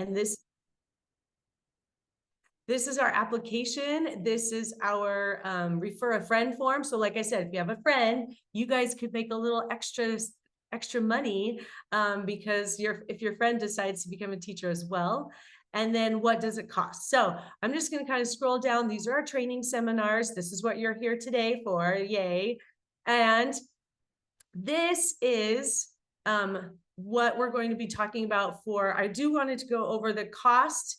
And this is our application. This is our refer a friend form. So like I said, if you have a friend, you guys could make a little extra money because if your friend decides to become a teacher as well. And then what does it cost? So I'm just going to kind of scroll down. These are our training seminars. This is what you're here today for. Yay. And this is what we're going to be talking about for, I do wanted to go over the cost,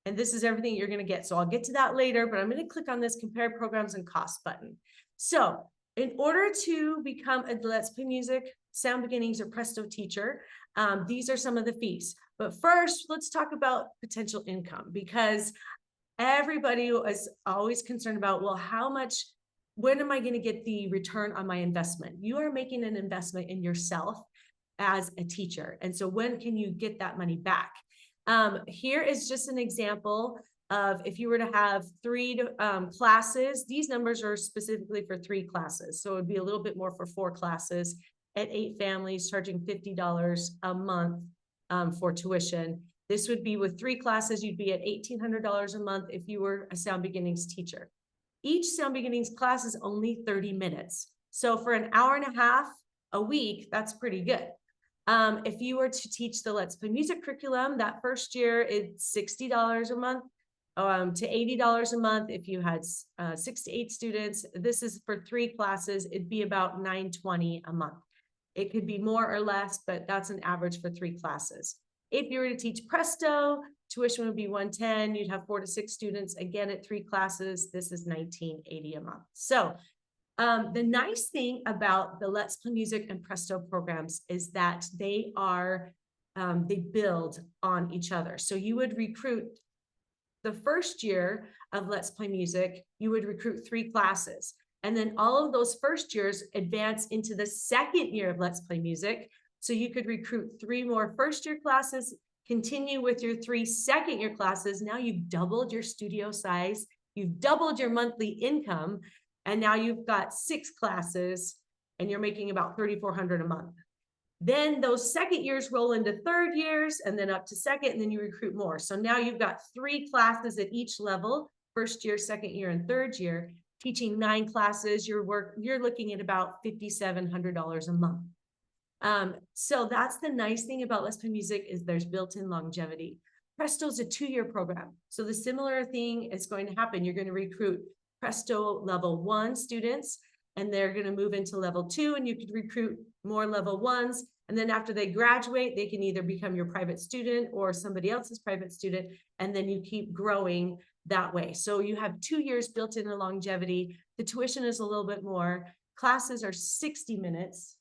and this is everything you're going to get. So I'll get to that later, but I'm going to click on this compare programs and cost button. So in order to become a Let's Play Music, Sound Beginnings, or Presto teacher, these are some of the fees. But first, let's talk about potential income, because everybody is always concerned about, well, when am I going to get the return on my investment? You are making an investment in yourself as a teacher. And so when can you get that money back? Here is just an example of if you were to have 3 classes. These numbers are specifically for 3 classes. So it would be a little bit more for 4 classes at 8 families, charging $50 a month for tuition. This would be with 3 classes, you'd be at $1,800 a month if you were a Sound Beginnings teacher. Each Sound Beginnings class is only 30 minutes. So for an hour and a half a week, that's pretty good. If you were to teach the Let's Play Music curriculum, that first year, it's $60 a month to $80 a month. If you had 6 to 8 students, this is for 3 classes, it'd be about $920 a month. It could be more or less, but that's an average for 3 classes. If you were to teach Presto, tuition would be $110. You'd have 4 to 6 students. Again, at 3 classes, this is $1980 a month. So the nice thing about the Let's Play Music and Presto programs is that they build on each other. So you would recruit the first year of Let's Play Music, you would recruit 3 classes. And then all of those first years advance into the second year of Let's Play Music. So you could recruit 3 more first-year classes, continue with your 3 second-year classes. Now you've doubled your studio size, you've doubled your monthly income, and now you've got 6 classes, and you're making about $3,400 a month. Then those second years roll into third years, and then up to second, and then you recruit more. So now you've got 3 classes at each level, first year, second year, and third year. Teaching 9 classes, you're looking at about $5,700 a month. So that's the nice thing about Let's Play Music is there's built-in longevity. Presto is a 2-year program. So the similar thing is going to happen. You're going to recruit Presto level 1 students, and they're going to move into level 2, and you could recruit more level 1s. And then after they graduate, they can either become your private student or somebody else's private student. And then you keep growing that way. So you have 2 years built into longevity. The tuition is a little bit more. Classes are 60 minutes.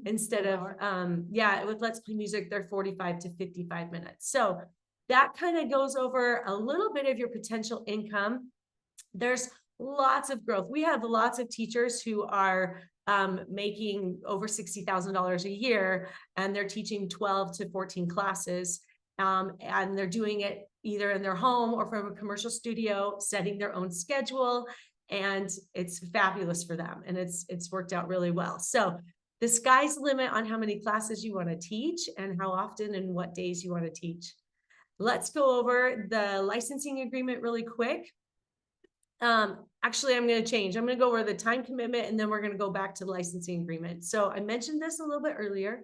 Instead of, with Let's Play Music, they're 45 to 55 minutes. So that kind of goes over a little bit of your potential income. There's lots of growth. We have lots of teachers who are making over $60,000 a year, and they're teaching 12 to 14 classes. And they're doing it either in their home or from a commercial studio, setting their own schedule. And it's fabulous for them. And it's worked out really well. So the sky's the limit on how many classes you want to teach and how often and what days you want to teach. Let's go over the licensing agreement really quick. Actually, I'm going to change. I'm going to go over the time commitment, and then we're going to go back to the licensing agreement. So I mentioned this a little bit earlier.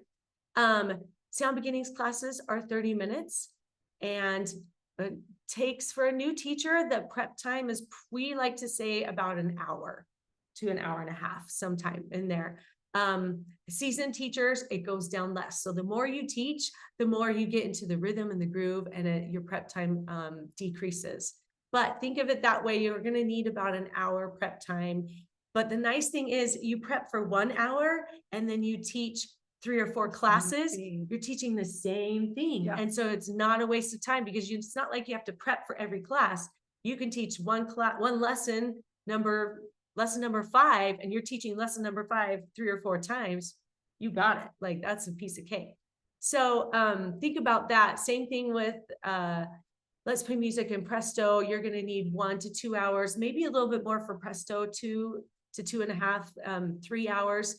Sound Beginnings classes are 30 minutes, and it takes for a new teacher, the prep time is, we like to say, about an hour to an hour and a half, sometime in there. Seasoned teachers, it goes down less. So the more you teach, the more you get into the rhythm and the groove, and your prep time decreases. But think of it that way. You're going to need about an hour prep time. But the nice thing is you prep for 1 hour, and then you teach 3 or 4 classes. You're teaching the same thing. Yeah. And so it's not a waste of time, because it's not like you have to prep for every class. You can teach one lesson number 5, and you're teaching lesson number 5 3 or 4 times. You got it. Like, that's a piece of cake. So think about that. Same thing with Let's Play Music and Presto. You're going to need 1 to 2 hours, maybe a little bit more for Presto, to to 2.5, 3 hours.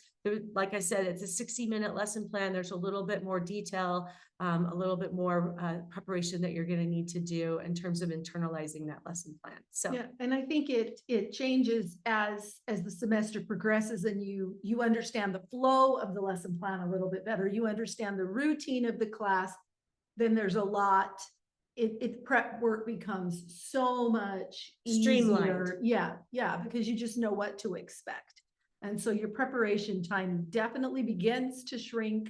Like I said, it's a 60-minute lesson plan. There's a little bit more detail, a little bit more preparation that you're going to need to do in terms of internalizing that lesson plan. So yeah, and I think it changes as the semester progresses, and you understand the flow of the lesson plan a little bit better. You understand the routine of the class. Then there's a lot. Prep work becomes so much Streamlined. easier. Yeah, because you just know what to expect. And so your preparation time definitely begins to shrink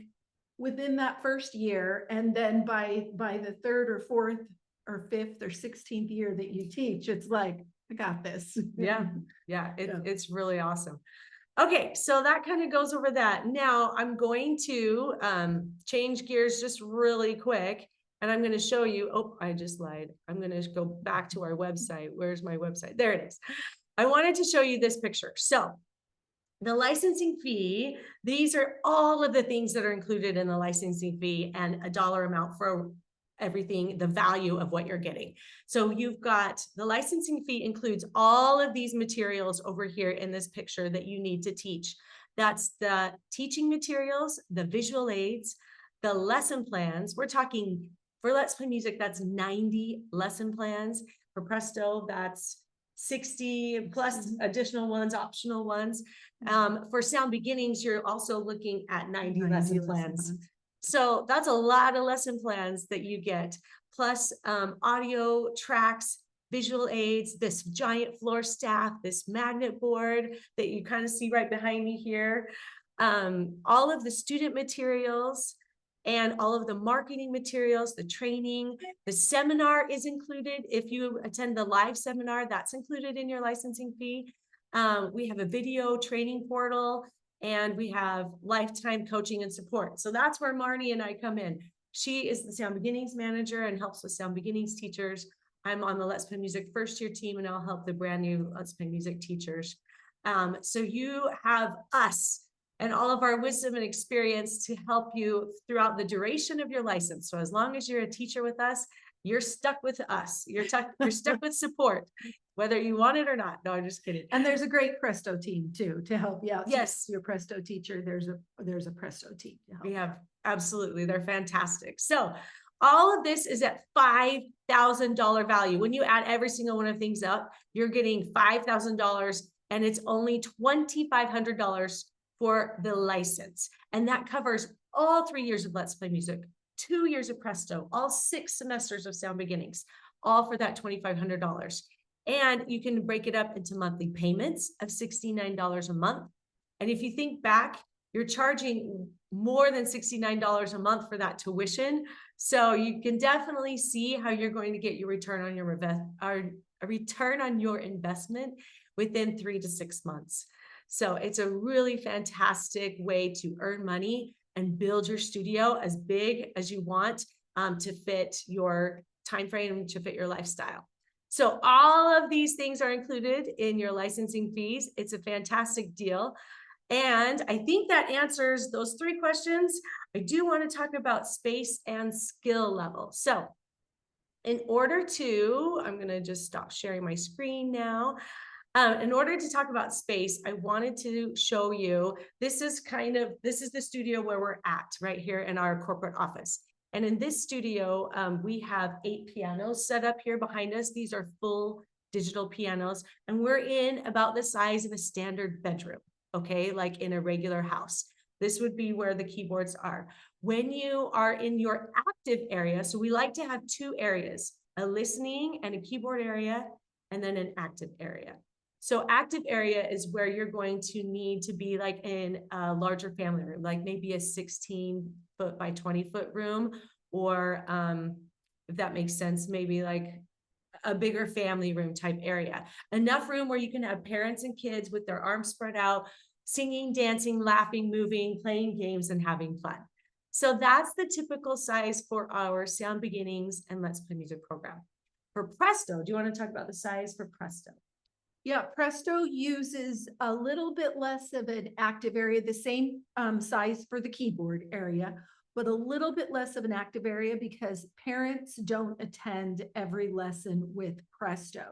within that first year. And then by the third or fourth or fifth or 16th year that you teach, it's like, I got this. yeah, Yeah. it's really awesome. Okay, so that kind of goes over that. Now I'm going to change gears just really quick, and I'm going to show you. Oh, I just lied. I'm going to go back to our website. Where's my website? There it is. I wanted to show you this picture. So the licensing fee, these are all of the things that are included in the licensing fee and a dollar amount for everything, the value of what you're getting. So you've got the licensing fee includes all of these materials over here in this picture that you need to teach. That's the teaching materials, the visual aids, the lesson plans. We're talking for Let's Play Music, that's 90 lesson plans. For Presto, that's 60 plus additional ones, optional ones. For Sound Beginnings, you're also looking at 90 lesson plans. So that's a lot of lesson plans that you get, plus audio tracks, visual aids, this giant floor staff, this magnet board that you kind of see right behind me here, all of the student materials, and all of the marketing materials, the training, the seminar is included. If you attend the live seminar, that's included in your licensing fee. We have a video training portal, and we have lifetime coaching and support. So that's where Marnie and I come in. She is the Sound Beginnings manager and helps with Sound Beginnings teachers. I'm on the Let's Play Music first year team, and I'll help the brand new Let's Play Music teachers. So you have us and all of our wisdom and experience to help you throughout the duration of your license. So as long as you're a teacher with us, you're stuck with us. You're stuck with support, whether you want it or not. No, I'm just kidding. And there's a great Presto team too to help you out. Yes, Your Presto teacher. There's a Presto team to help. we have, absolutely, they're fantastic. So all of this is at $5,000 value. When you add every single one of things up, you're getting $5,000, and it's only $2,500 for the license. And that covers all 3 years of Let's Play Music, 2 years of Presto, all 6 semesters of Sound Beginnings, all for that $2,500. And you can break it up into monthly payments of $69 a month. And if you think back, you're charging more than $69 a month for that tuition. So you can definitely see how you're going to get your return on your investment within 3 to 6 months. So it's a really fantastic way to earn money and build your studio as big as you want, to fit your time frame, to fit your lifestyle. So all of these things are included in your licensing fees. It's a fantastic deal. And I think that answers those 3 questions. I do want to talk about space and skill level. So in order to, I'm going to just stop sharing my screen now. In order to talk about space, I wanted to show you, this is the studio where we're at right here in our corporate office. And in this studio, we have 8 pianos set up here behind us. These are full digital pianos, and we're in about the size of a standard bedroom, okay? Like in a regular house. This would be where the keyboards are. When you are in your active area, so we like to have 2 areas, a listening and a keyboard area, and then an active area. So active area is where you're going to need to be like in a larger family room, like maybe a 16-foot by 20-foot room, or if that makes sense, maybe like a bigger family room type area. Enough room where you can have parents and kids with their arms spread out, singing, dancing, laughing, moving, playing games, and having fun. So that's the typical size for our Sound Beginnings and Let's Play Music program. For Presto, do you want to talk about the size for Presto? Yeah, Presto uses a little bit less of an active area, the same size for the keyboard area, but a little bit less of an active area because parents don't attend every lesson with Presto.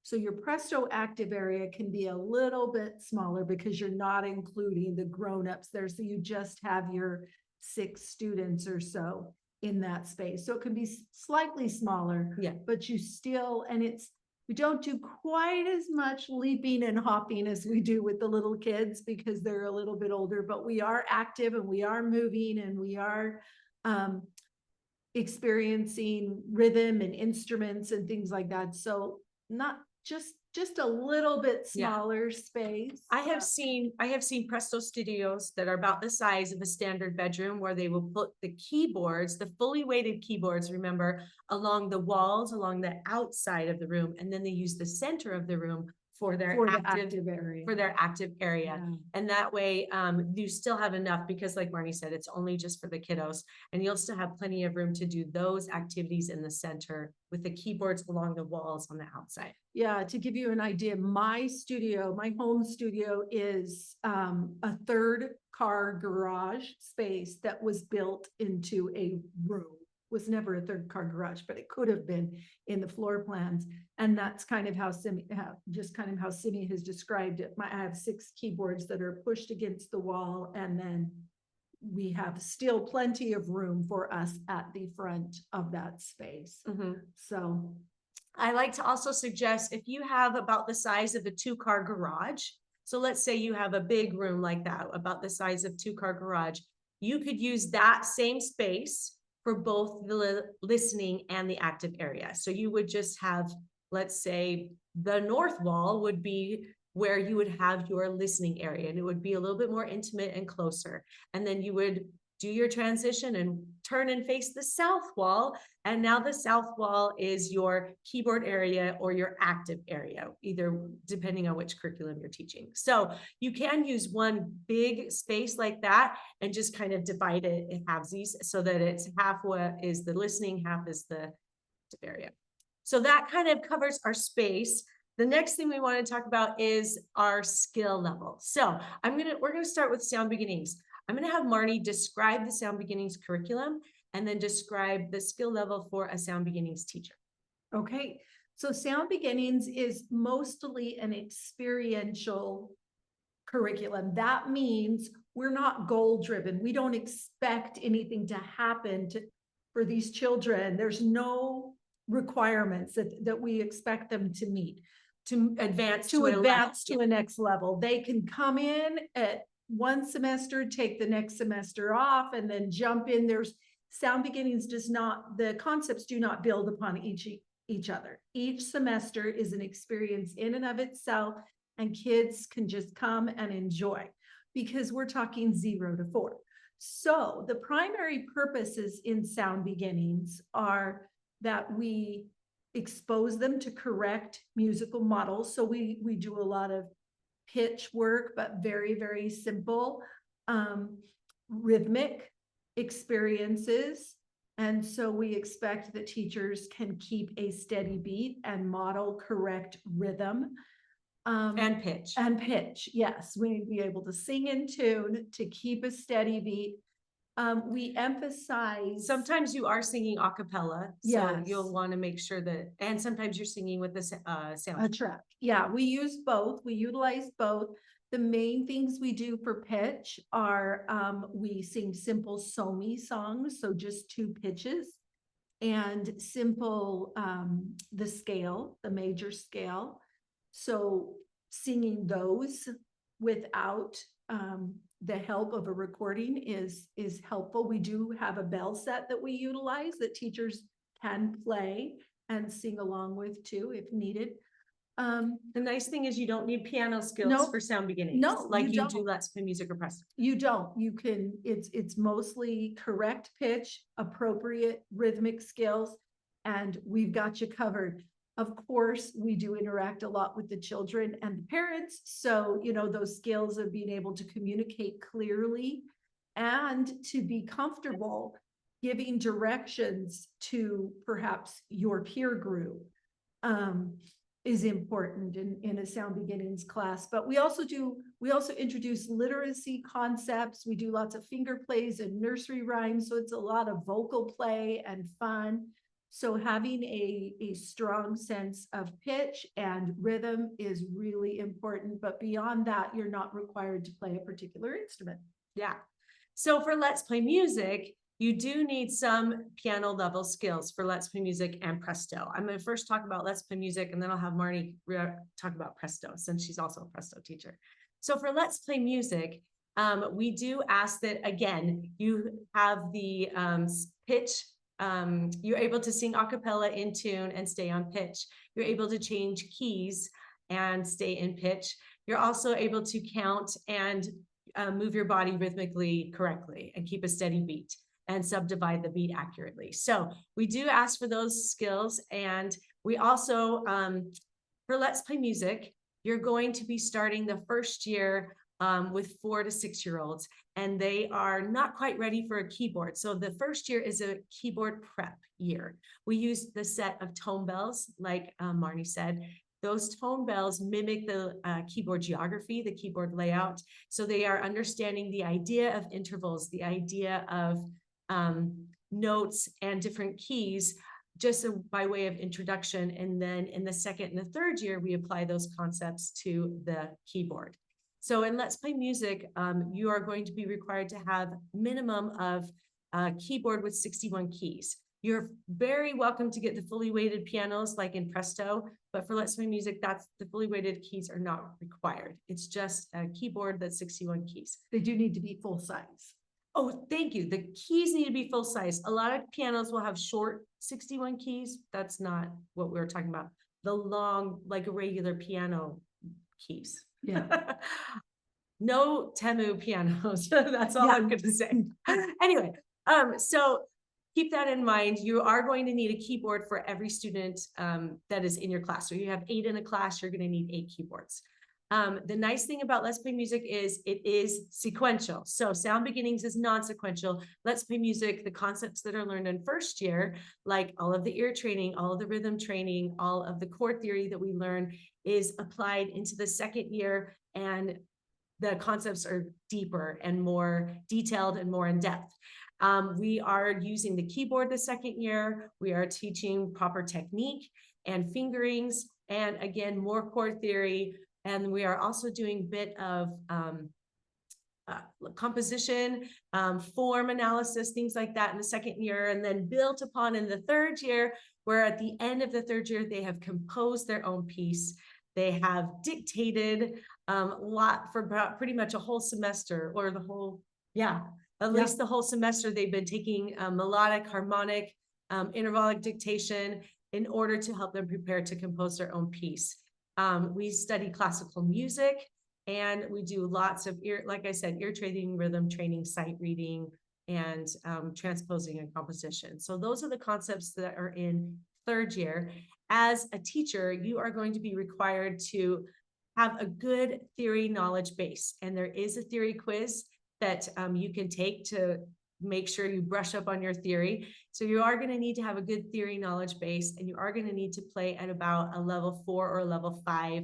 So your Presto active area can be a little bit smaller because you're not including the grown-ups there. So you just have your 6 students or so in that space. So it can be slightly smaller. Yeah. But you still, and we don't do quite as much leaping and hopping as we do with the little kids because they're a little bit older, but we are active and we are moving and we are experiencing rhythm and instruments and things like that. So not just a little bit Yeah. smaller space. I have seen Presto studios that are about the size of a standard bedroom where they will put the keyboards, the fully weighted keyboards, remember, along the walls, along the outside of the room, and then they use the center of the room for their For the active active area. for their active area. Yeah. And that way, you still have enough because like Marnie said, it's only just for the kiddos and you'll still have plenty of room to do those activities in the center with the keyboards along the walls on the outside. Yeah, to give you an idea, my home studio is a 3rd car garage space that was built into a room. Was never a 3rd car garage, but it could have been in the floor plans. And that's kind of how Simi has described it. I have 6 keyboards that are pushed against the wall, and then we have still plenty of room for us at the front of that space. So I like to also suggest if you have about the size of a 2-car garage, so let's say you have a big room like that, about the size of 2-car garage, you could use that same space for both the listening and the active area. So you would just have, let's say, the north wall would be where you would have your listening area, and it would be a little bit more intimate and closer. And then you would do your transition and turn and face the south wall. And now the south wall is your keyboard area or your active area, either depending on which curriculum you're teaching. So you can use one big space like that and just kind of divide it in halvesies so that it's half what is the listening, half is the active area. So that kind of covers our space. The next thing we want to talk about is our skill level. So we're gonna start with Sound Beginnings. I'm going to have Marnie describe the Sound Beginnings curriculum and then describe the skill level for a Sound Beginnings teacher. Okay, so Sound Beginnings is mostly an experiential curriculum. That means we're not goal driven. We don't expect anything to happen for these children. There's no requirements that we expect them to meet to advance to a next level. They can come in at one semester, take the next semester off, and then jump in. There's Sound Beginnings the concepts do not build upon each other. Each semester is an experience in and of itself, and kids can just come and enjoy because we're talking 0 to 4. So the primary purposes in Sound Beginnings are that we expose them to correct musical models. So we do a lot of pitch work, but very, very simple, rhythmic experiences. And so we expect that teachers can keep a steady beat and model correct rhythm. And pitch. And pitch, yes. We need to be able to sing in tune to keep a steady beat. We emphasize. Sometimes you are singing a cappella, so Yes. you'll want to make sure that, and sometimes you're singing with the sound. A track. Yeah, we use both. We utilize both. The main things we do for pitch are we sing simple SOMI songs, so just 2 pitches, and simple the scale, the major scale. So singing those without the help of a recording is helpful. We do have a bell set that we utilize that teachers can play and sing along with too if needed. The nice thing is you don't need piano skills No, for Sound Beginnings. no, like you you do don't. Let's Play Music or Presto. You don't. You can, it's mostly correct pitch, appropriate rhythmic skills, and we've got you covered. Of course, we do interact a lot with the children and the parents. So, those skills of being able to communicate clearly and to be comfortable giving directions to perhaps your peer group is important in a Sound Beginnings class. But we also introduce literacy concepts. We do lots of finger plays and nursery rhymes. So it's a lot of vocal play and fun. So having a strong sense of pitch and rhythm is really important, but beyond that, you're not required to play a particular instrument. Yeah. So for Let's Play Music, you do need some piano level skills for Let's Play Music and Presto. I'm going to first talk about Let's Play Music, and then I'll have Marnie talk about Presto, since she's also a Presto teacher. So for Let's Play Music, we do ask that, again, you have the pitch. You're able to sing a cappella in tune and stay on pitch. You're able to change keys and stay in pitch. You're also able to count and move your body rhythmically correctly and keep a steady beat and subdivide the beat accurately. So we do ask for those skills. And we also, for Let's Play Music, you're going to be starting the first year with 4 to 6 year olds, and they are not quite ready for a keyboard. So the first year is a keyboard prep year. We use the set of tone bells, like Marnie said. Those tone bells mimic the keyboard geography, the keyboard layout. So they are understanding the idea of intervals, the idea of notes and different keys, just by way of introduction. And then in the second and the third year, we apply those concepts to the keyboard. So in Let's Play Music, you are going to be required to have minimum of a keyboard with 61 keys. You're very welcome to get the fully weighted pianos like in Presto, but for Let's Play Music, the fully weighted keys are not required. It's just a keyboard that's 61 keys. They do need to be full size. Oh, thank you. The keys need to be full size. A lot of pianos will have short 61 keys. That's not what we were talking about. The long, like a regular piano keys. Yeah. No Temu pianos. That's all I'm going to say. Anyway, so keep that in mind. You are going to need a keyboard for every student that is in your class. So you have 8 in a class, you're going to need 8 keyboards. The nice thing about Let's Play Music is it is sequential. So Sound Beginnings is non-sequential. Let's Play Music, the concepts that are learned in first year, like all of the ear training, all of the rhythm training, all of the chord theory that we learn, is applied into the second year, and the concepts are deeper and more detailed and more in depth. We are using the keyboard the second year. We are teaching proper technique and fingerings, and again, more chord theory. And we are also doing a bit of composition, form analysis, things like that in the second year, and then built upon in the third year, where at the end of the third year, they have composed their own piece. They have dictated a lot for pretty much a whole semester, or the whole, at least the whole semester. They've been taking melodic, harmonic, intervallic dictation in order to help them prepare to compose their own piece. We study classical music, and we do lots of like I said, ear training, rhythm training, sight reading, and transposing and composition. So those are the concepts that are in third year. As a teacher, you are going to be required to have a good theory knowledge base. And there is a theory quiz that you can take to make sure you brush up on your theory. So you are going to need to have a good theory knowledge base, and you are going to need to play at about a level 4 or a level 5.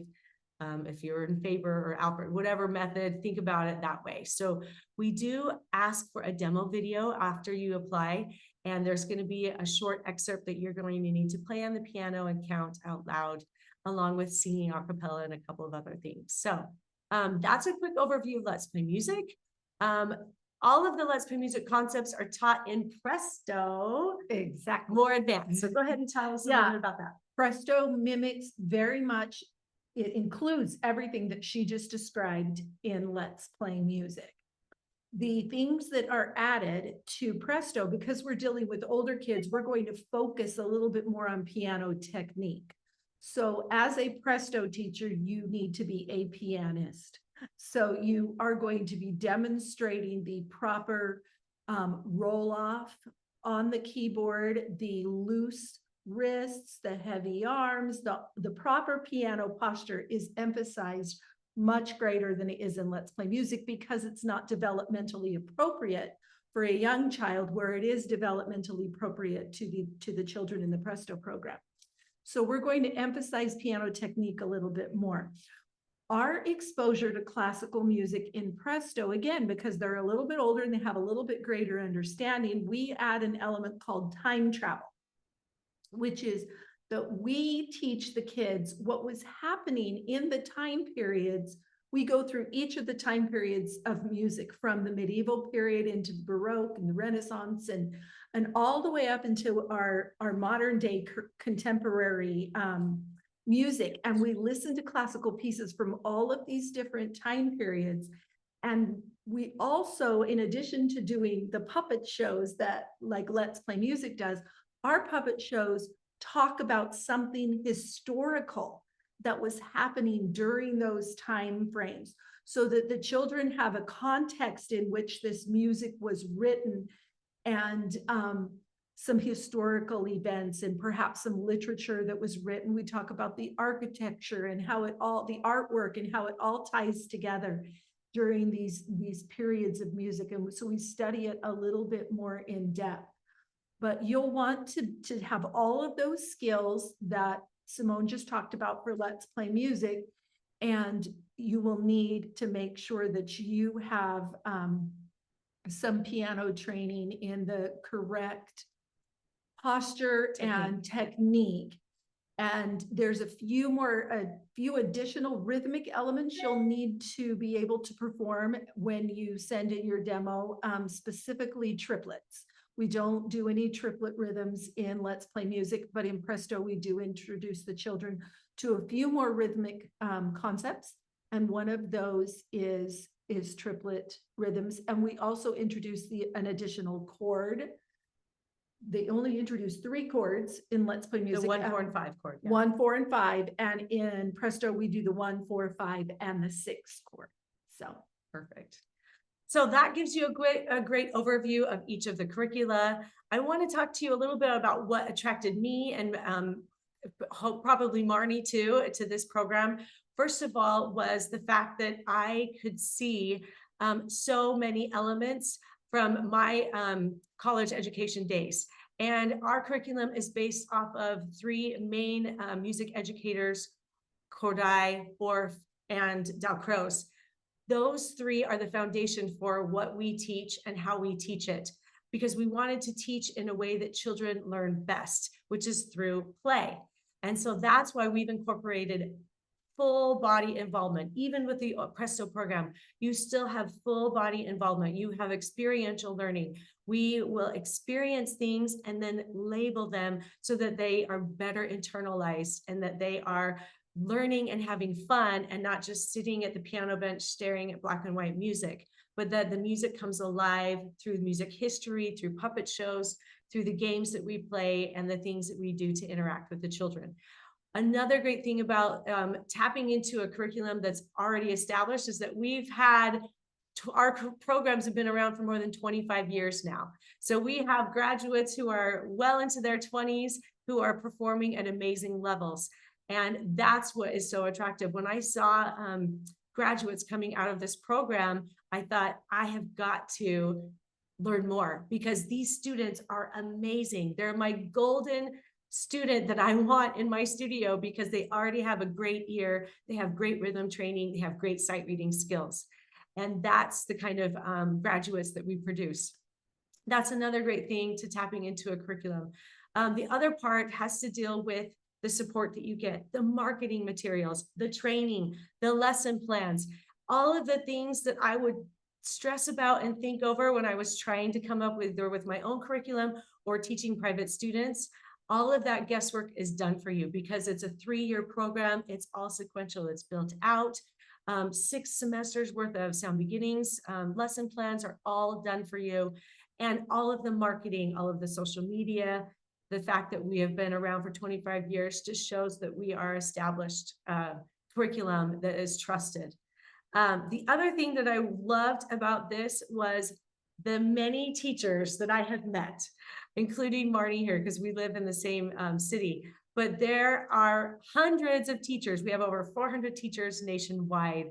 If you're in Faber or Alfred, whatever method, think about it that way. So we do ask for a demo video after you apply, and there's going to be a short excerpt that you're going to need to play on the piano and count out loud, along with singing a cappella and a couple of other things. So that's a quick overview of Let's Play Music. All of the Let's Play Music concepts are taught in Presto. Exactly. More advanced. So go ahead and tell us a little bit about that. Presto mimics very much, it includes everything that she just described in Let's Play Music. The things that are added to Presto, because we're dealing with older kids, we're going to focus a little bit more on piano technique. So as a Presto teacher, you need to be a pianist. So you are going to be demonstrating the proper roll off on the keyboard, the loose wrists, the heavy arms, the proper piano posture is emphasized much greater than it is in Let's Play Music, because it's not developmentally appropriate for a young child, where it is developmentally appropriate to the children in the Presto program. So we're going to emphasize piano technique a little bit more. Our exposure to classical music in Presto, again, because they're a little bit older and they have a little bit greater understanding, we add an element called time travel. which is that we teach the kids what was happening in the time periods. We go through each of the time periods of music, from the medieval period into the Baroque and the Renaissance, and all the way up into our modern day contemporary music. And we listen to classical pieces from all of these different time periods. And we also, in addition to doing the puppet shows that like Let's Play Music does, our puppet shows talk about something historical that was happening during those time frames, so that the children have a context in which this music was written, and some historical events and perhaps some literature that was written. We talk about the architecture and how it all, the artwork and how it all ties together during these periods of music. And so we study it a little bit more in depth. But you'll want to have all of those skills that Simone just talked about for Let's Play Music. And you will need to make sure that you have some piano training in the correct posture and technique. And there's a few additional rhythmic elements you'll need to be able to perform when you send in your demo, specifically triplets. We don't do any triplet rhythms in Let's Play Music, but in Presto, we do introduce the children to a few more rhythmic concepts. And one of those is triplet rhythms. And we also introduce an additional chord. They only introduce 3 chords in Let's Play Music. The 1, 4, and 5 chord. 1, 4, and 5. And in Presto, we do the 1, 4, 5, and the 6 chord. So perfect. So that gives you a great overview of each of the curricula. I want to talk to you a little bit about what attracted me and probably Marnie too to this program. First of all, was the fact that I could see so many elements from my college education days. And our curriculum is based off of 3 main music educators, Kodály, Orff, and Dalcroze. Those 3 are the foundation for what we teach and how we teach it, because we wanted to teach in a way that children learn best, which is through play. And so that's why we've incorporated full body involvement. Even with the Presto program, you still have full body involvement. You have experiential learning. We will experience things and then label them so that they are better internalized and that they are learning and having fun, and not just sitting at the piano bench staring at black and white music, but that the music comes alive through music history, through puppet shows, through the games that we play and the things that we do to interact with the children. Another great thing about tapping into a curriculum that's already established is that our programs have been around for more than 25 years now. So we have graduates who are well into their 20s who are performing at amazing levels. And that's what is so attractive. When I saw graduates coming out of this program, I thought, I have got to learn more, because these students are amazing. They're my golden student that I want in my studio, because they already have a great ear, they have great rhythm training, they have great sight reading skills. And that's the kind of graduates that we produce. That's another great thing to tapping into a curriculum. The other part has to deal with the support that you get, the marketing materials, the training, the lesson plans, all of the things that I would stress about and think over when I was trying to come up with, or with my own curriculum or teaching private students. All of that guesswork is done for you, because it's a 3-year program. It's all sequential. It's built out. 6 semesters worth of sound beginnings, lesson plans are all done for you. And all of the marketing, all of the social media, the fact that we have been around for 25 years just shows that we are established curriculum that is trusted. The other thing that I loved about this was the many teachers that I have met, including Marnie here, because we live in the same city. But there are hundreds of teachers. We have over 400 teachers nationwide,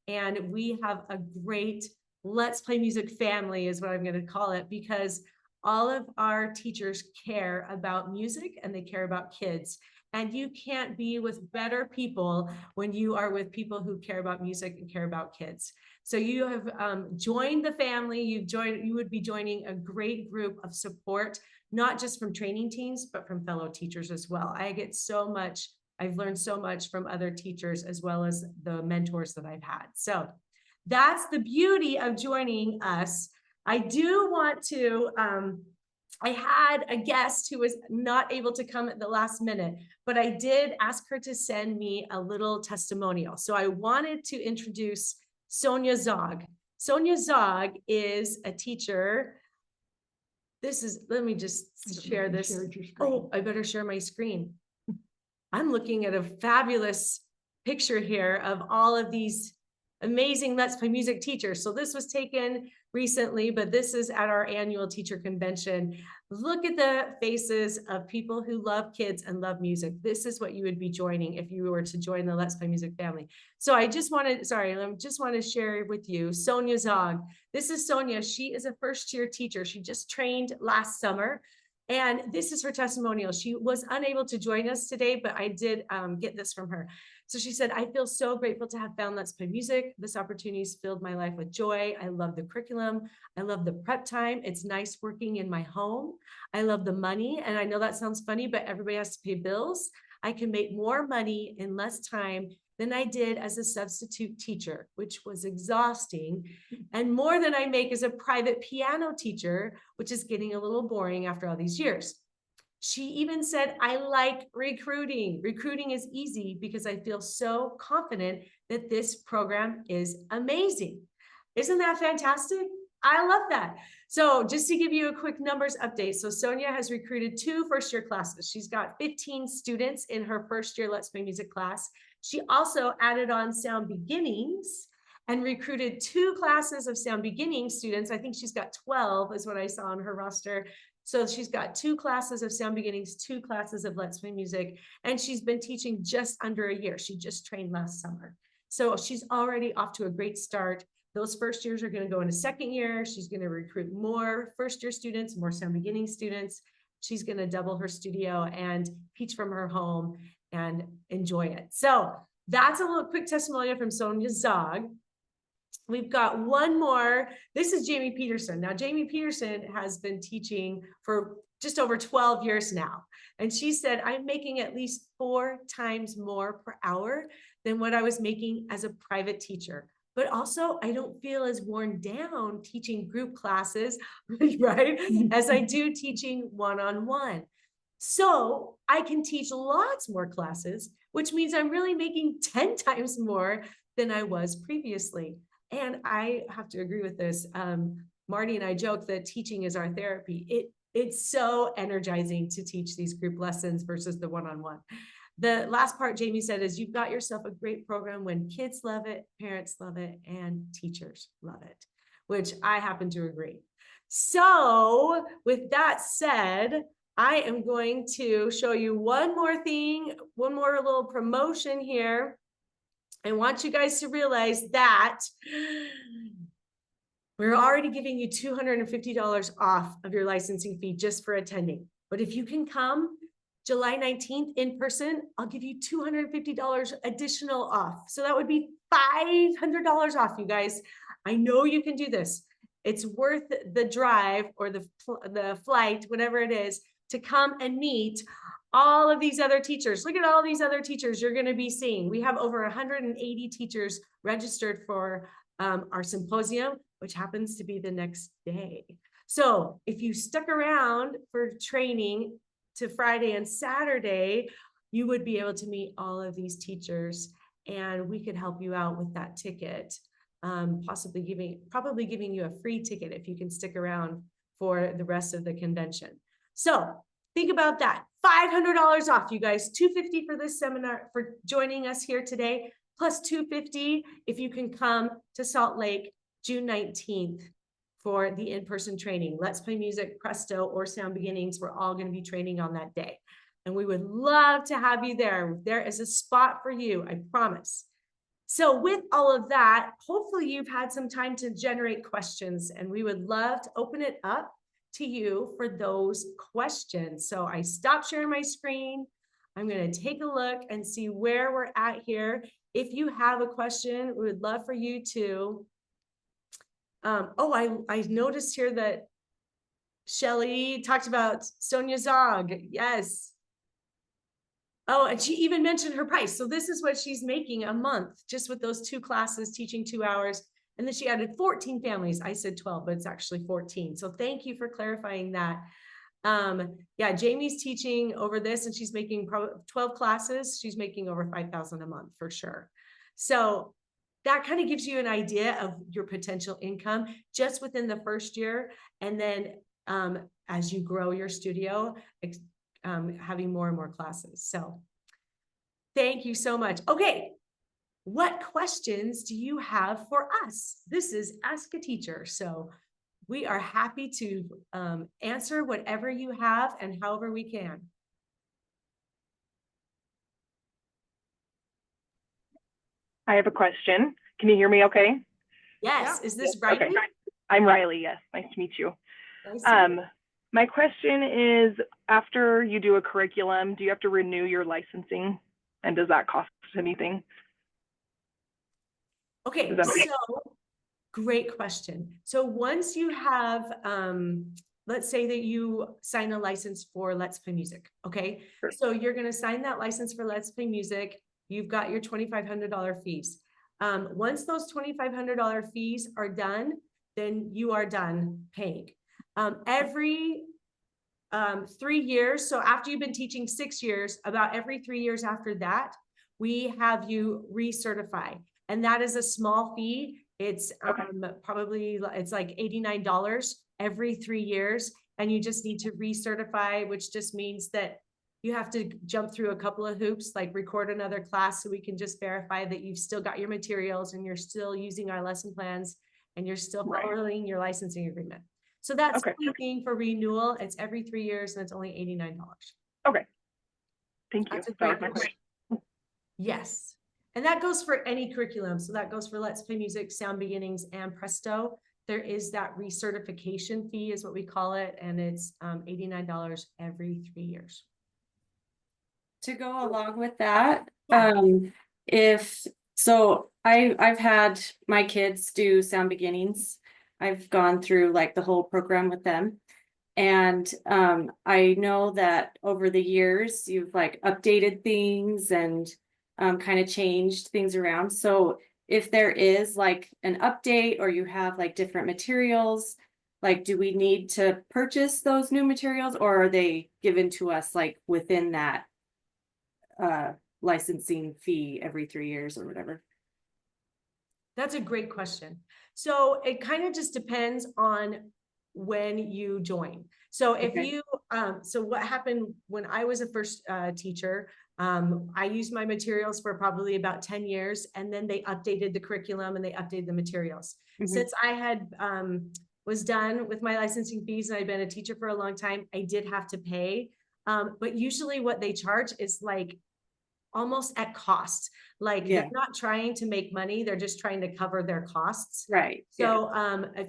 and we have a great Let's Play Music family, is what I'm going to call it, because all of our teachers care about music and they care about kids. And you can't be with better people when you are with people who care about music and care about kids. So you have joined the family. You would be joining a great group of support, not just from training teams, but from fellow teachers as well. I've learned so much from other teachers as well as the mentors that I've had. So that's the beauty of joining us. I do want to, I had a guest who was not able to come at the last minute, but I did ask her to send me a little testimonial. So I wanted to introduce Sonia Zog. Sonia Zog is a teacher. Let me just share this. Oh, I better share my screen. I'm looking at a fabulous picture here of all of these amazing Let's Play Music teachers. So this was taken recently, but this is at our annual teacher convention. Look at the faces of people who love kids and love music. This is what you would be joining if you were to join the Let's Play Music family. So I just want to share with you Sonia Zog. This is Sonia. She is a first-year teacher. She just trained last summer. And this is her testimonial. She was unable to join us today, but I did get this from her. So she said, I feel so grateful to have found Let's Play Music. This opportunity has filled my life with joy. I love the curriculum. I love the prep time. It's nice working in my home. I love the money. And I know that sounds funny, but everybody has to pay bills. I can make more money in less time than I did as a substitute teacher, which was exhausting, and more than I make as a private piano teacher, which is getting a little boring after all these years. She even said, I like recruiting. Recruiting is easy because I feel so confident that this program is amazing. Isn't that fantastic? I love that. So just to give you a quick numbers update. So Sonia has recruited 2 first-year classes. She's got 15 students in her first-year Let's Play Music class. She also added on Sound Beginnings and recruited 2 classes of Sound Beginnings students. I think she's got 12 is what I saw on her roster. So she's got 2 classes of Sound Beginnings, 2 classes of Let's Play Music, and she's been teaching just under a year. She just trained last summer. So she's already off to a great start. Those first years are going to go into second year. She's going to recruit more first-year students, more Sound Beginning students. She's going to double her studio and teach from her home and enjoy it. So that's a little quick testimonial from Sonia Zog. We've got one more. This is Jamie Peterson. Now, Jamie Peterson has been teaching for just over 12 years now. And she said, I'm making at least 4 times more per hour than what I was making as a private teacher. But also, I don't feel as worn down teaching group classes, right, as I do teaching one-on-one. So I can teach lots more classes, which means I'm really making 10 times more than I was previously. And I have to agree with this. Marty and I joke that teaching is our therapy. It's so energizing to teach these group lessons versus the one-on-one. The last part Jamie said is you've got yourself a great program when kids love it, parents love it, and teachers love it, which I happen to agree. So with that said, I am going to show you one more thing, one more little promotion here. I want you guys to realize that we're already giving you $250 off of your licensing fee just for attending. But if you can come July 19th in person, I'll give you $250 additional off. So that would be $500 off, you guys. I know you can do this. It's worth the drive or the flight, whatever it is, to come and meet all of these other teachers. Look at all these other teachers you're going to be seeing. We have over 180 teachers registered for our symposium, which happens to be the next day. So if you stuck around for training to Friday and Saturday, you would be able to meet all of these teachers, and we could help you out with that ticket, probably giving you a free ticket if you can stick around for the rest of the convention. So think about that. $500 off, you guys. $250 for this seminar, for joining us here today, plus $250 if you can come to Salt Lake June 19th for the in-person training. Let's Play Music, Presto, or Sound Beginnings. We're all going to be training on that day. And we would love to have you there. There is a spot for you, I promise. So with all of that, hopefully you've had some time to generate questions, and we would love to open it up to you for those questions. So I stopped sharing my screen. I'm going to take a look and see where we're at here. If you have a question, we would love for you to. I noticed here that Shelley talked about Sonia Zog. Yes. Oh, and she even mentioned her price. So this is what she's making a month just with those 2 classes, teaching 2 hours. And then she added 14 families. I said 12, but it's actually 14. So thank you for clarifying that. Yeah, Jamie's teaching over this and she's making 12 classes. She's making over 5,000 a month for sure. So that kind of gives you an idea of your potential income just within the first year. And then as you grow your studio, having more and more classes. So thank you so much. Okay. What questions do you have for us? This is Ask a Teacher. So we are happy to answer whatever you have and however we can. I have a question. Can you hear me okay? Yes. Yeah. Is this right? Okay. I'm Riley. Yes. Nice to meet you. My question is, after you do a curriculum, do you have to renew your licensing? And does that cost anything? Okay, so great question. So once you have, let's say that you sign a license for Let's Play Music, okay? Sure. So you're gonna sign that license for Let's Play Music. You've got your $2,500 fees. Once those $2,500 fees are done, then you are done paying. Every 3 years, so after you've been teaching 6 years, about every 3 years after that, we have you recertify. And that is a small fee. It's probably, it's like $89 every 3 years. And you just need to recertify, which just means that you have to jump through a couple of hoops, like record another class so we can just verify that you've still got your materials and you're still using our lesson plans and you're still following your licensing agreement. So that's the thing for renewal. It's every 3 years and it's only $89. Okay. Thank you. That's a great question. Yes. And that goes for any curriculum. So that goes for Let's Play Music, Sound Beginnings, and Presto. There is that recertification fee is what we call it. And it's $89 every 3 years. To go along with that, Yeah. I've had my kids do Sound Beginnings. I've gone through like the whole program with them. And I know that over the years you've like updated things and kind of changed things around. So if there is like an update or you have like different materials, like do we need to purchase those new materials or are they given to us like within that licensing fee every 3 years or whatever? That's a great question. So it kind of just depends on when you join. So if you, so what happened when I was a first teacher, I used my materials for probably about 10 years and then they updated the curriculum and they updated the materials. Since I had, was done with my licensing fees and I'd been a teacher for a long time, I did have to pay. But usually what they charge is like almost at cost. Like they're not trying to make money. They're just trying to cover their costs. Right. So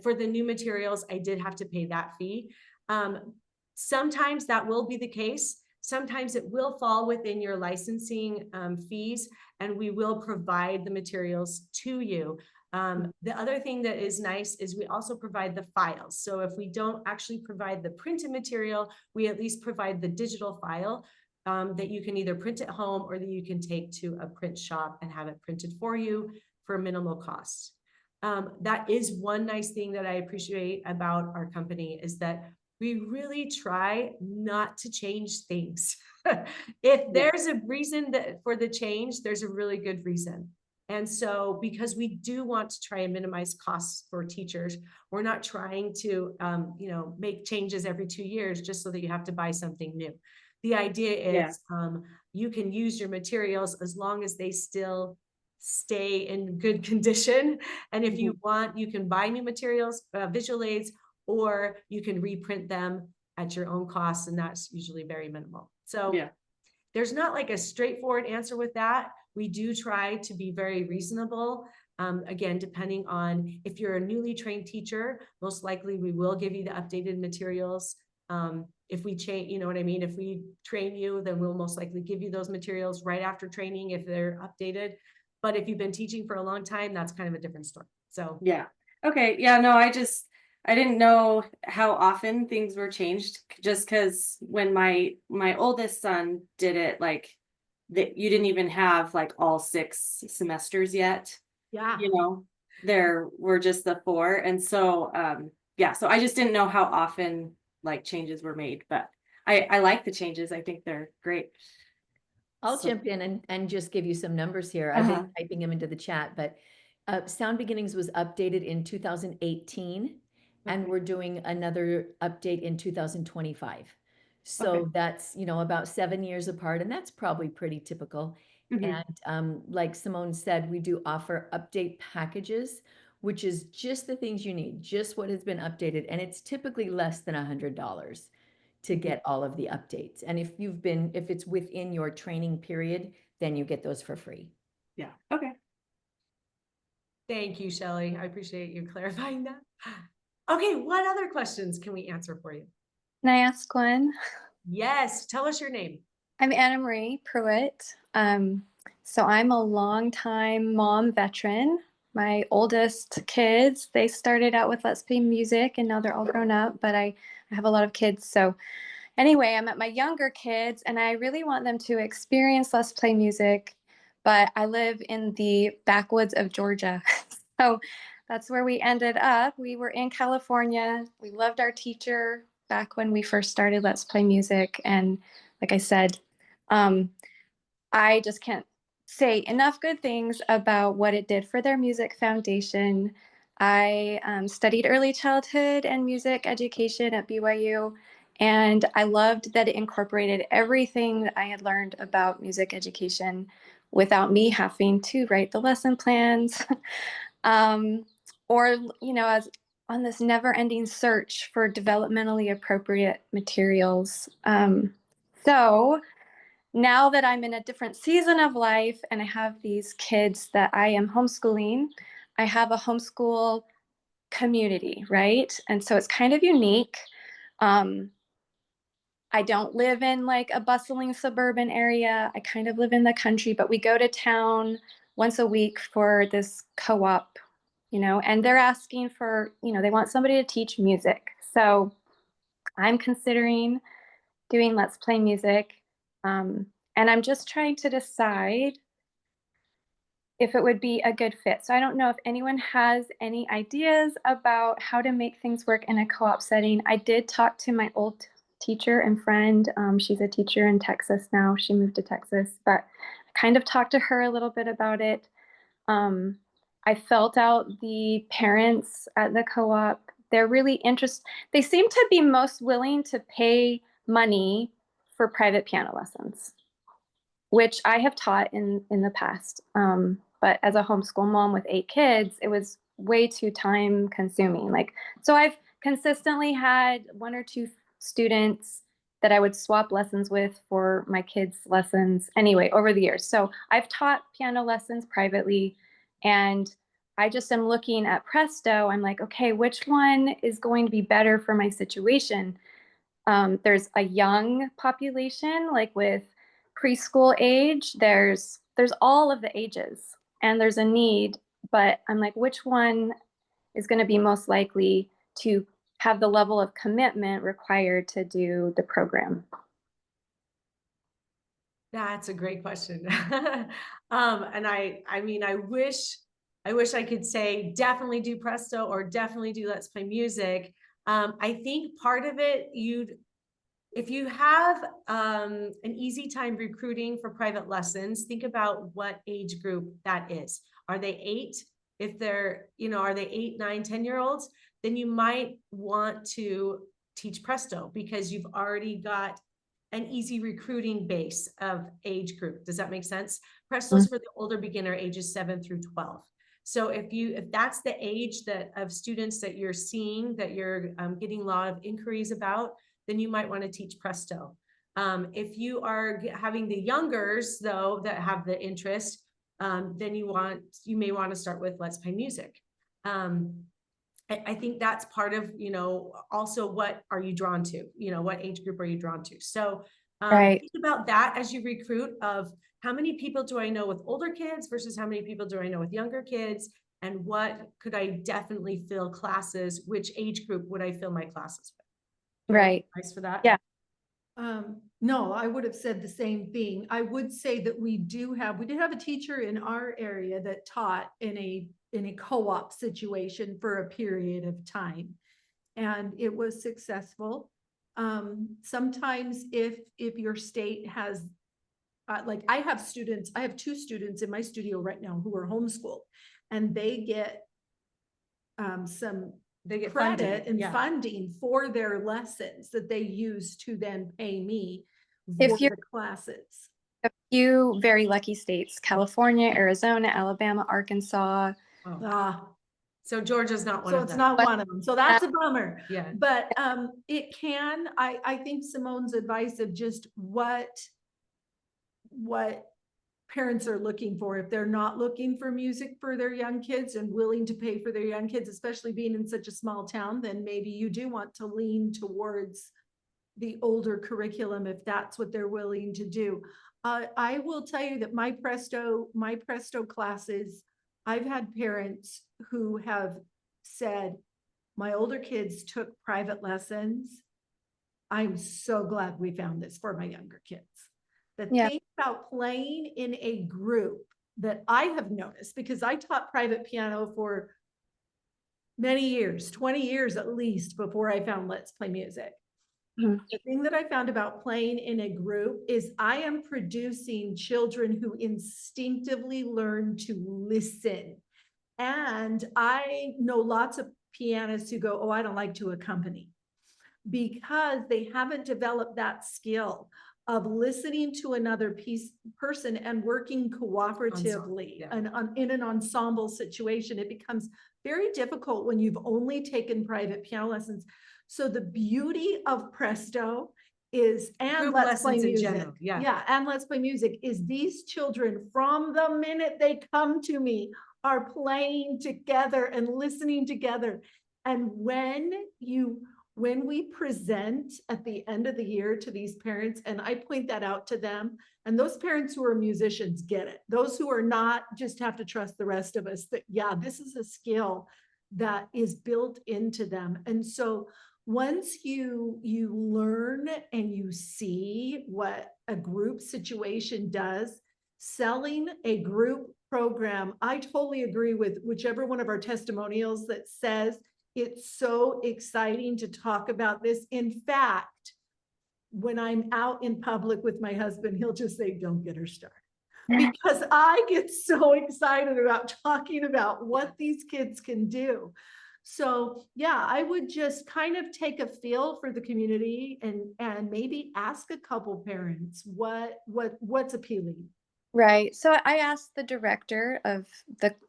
for the new materials, I did have to pay that fee. Sometimes that will be the case. Sometimes it will fall within your licensing fees and we will provide the materials to you. The other thing that is nice is we also provide the files. So if we don't actually provide the printed material, we at least provide the digital file that you can either print at home or that you can take to a print shop and have it printed for you for minimal cost. That is one nice thing that I appreciate about our company is that we really try not to change things. If there's a reason that for the change, there's a really good reason. And so because we do want to try and minimize costs for teachers, we're not trying to, make changes every 2 years just so that you have to buy something new. The idea is you can use your materials as long as they still stay in good condition. And if you want, you can buy new materials, visual aids, or you can reprint them at your own cost. And that's usually very minimal. So there's not like a straightforward answer with that. We do try to be very reasonable. Again, depending on if you're a newly trained teacher, most likely we will give you the updated materials. If we change, you know what I mean? If we train you, then we'll most likely give you those materials right after training if they're updated. But if you've been teaching for a long time, that's kind of a different story. So okay. Yeah, no, I didn't know how often things were changed, just because when my oldest son did it, like that you didn't even have like all 6 semesters yet, Yeah. you know, there were just the 4. And so yeah, so I just didn't know how often like changes were made, but I like the changes. I think they're great. I'll So- jump in and just give you some numbers here. I've been typing them into the chat, but Sound Beginnings was updated in 2018, and Okay. we're doing another update in 2025. So Okay. that's, about 7 years apart, and that's probably pretty typical. Mhm. And like Simone said, we do offer update packages, which is just the things you need, just what has been updated, and it's typically less than $100 to get all of the updates. And if it's within your training period, then you get those for free. Yeah. Okay. Thank you, Shelley. I appreciate you clarifying that. Okay, what other questions can we answer for you? Can I ask one? Yes, tell us your name. I'm Anna Marie Pruitt. So I'm a longtime mom veteran. My oldest kids, they started out with Let's Play Music and now they're all grown up, but I have a lot of kids. So anyway, I'm at my younger kids and I really want them to experience Let's Play Music, but I live in the backwoods of Georgia. So that's where we ended up. We were in California. We loved our teacher back when we first started Let's Play Music. And like I said, I just can't say enough good things about what it did for their music foundation. I studied early childhood and music education at BYU, and I loved that it incorporated everything that I had learned about music education without me having to write the lesson plans. Or, as on this never-ending search for developmentally appropriate materials. So now that I'm in a different season of life and I have these kids that I am homeschooling, I have a homeschool community, right? And so it's kind of unique. I don't live in like a bustling suburban area. I kind of live in the country, but we go to town once a week for this co-op, and they're asking for, they want somebody to teach music. So I'm considering doing Let's Play Music. And I'm just trying to decide if it would be a good fit. So I don't know if anyone has any ideas about how to make things work in a co-op setting. I did talk to my old teacher and friend. She's a teacher in Texas now. She moved to Texas, but I kind of talked to her a little bit about it. I felt out the parents at the co-op. They're really interested. They seem to be most willing to pay money for private piano lessons, which I have taught in the past. But as a homeschool mom with 8 kids, it was way too time consuming. So I've consistently had 1 or 2 students that I would swap lessons with for my kids' lessons anyway, over the years. So I've taught piano lessons privately, and I just am looking at Presto. I'm like, okay, which one is going to be better for my situation? There's a young population, like with preschool age. There's all of the ages, and there's a need. But I'm like, which one is going to be most likely to have the level of commitment required to do the program? That's a great question. And I mean, I wish I could say definitely do Presto or definitely do Let's Play Music. I think part of it, if you have an easy time recruiting for private lessons, think about what age group that is. Are they 8? If they're, are they 8, 9, 10-year-olds? Then you might want to teach Presto because you've already got an easy recruiting base of age group. Does that make sense? Presto's for the older beginner, ages 7 through 12. So if that's the age of students that you're seeing, that you're getting a lot of inquiries about, then you might want to teach Presto. If you are having the youngers though that have the interest, then you may want to start with Let's Play Music. I think that's part of, also what are you drawn to? What age group are you drawn to? So Right. think about that as you recruit, of how many people do I know with older kids versus how many people do I know with younger kids? And what could I definitely fill classes? Which age group would I fill my classes with? Right. Nice for that? Yeah. No, I would have said the same thing. I would say that we did have a teacher in our area that taught in a co-op situation for a period of time. And it was successful. Sometimes if your state has, like I have two students in my studio right now who are homeschooled, and they get They get credit funded, and yeah. funding for their lessons that they use to then pay me If for you're- the classes. A few very lucky states: California, Arizona, Alabama, Arkansas. Oh, Ah, so Georgia's not one so of it's them. not one of them. So that's a bummer. Yeah. But it can, I think Simone's advice of just what parents are looking for, if they're not looking for music for their young kids and willing to pay for their young kids, especially being in such a small town, then maybe you do want to lean towards the older curriculum if that's what they're willing to do. I will tell you that my Presto classes, I've had parents who have said, my older kids took private lessons. I'm so glad we found this for my younger kids. The Yeah. thing about playing in a group that I have noticed, because I taught private piano for many years, 20 years at least, before I found Let's Play Music. Mhm. The thing that I found about playing in a group is I am producing children who instinctively learn to listen. And I know lots of pianists who go, oh, I don't like to accompany, because they haven't developed that skill of listening to another person and working cooperatively yeah. and in an ensemble situation. It becomes very difficult when you've only taken private piano lessons. So the beauty of Presto is, and Group Let's Play lessons in Music. general, yeah. Yeah, and Let's Play Music is these children, from the minute they come to me, are playing together and listening together. And when we present at the end of the year to these parents, and I point that out to them, and those parents who are musicians get it. Those who are not just have to trust the rest of us that, yeah, this is a skill that is built into them. And so once you learn and you see what a group situation does, selling a group program, I totally agree with whichever one of our testimonials that says it's so exciting to talk about this. In fact, when I'm out in public with my husband, he'll just say, don't get her started. Because I get so excited about talking about what these kids can do. So yeah, I would just kind of take a feel for the community and maybe ask a couple parents what's appealing. Right. So I asked the director of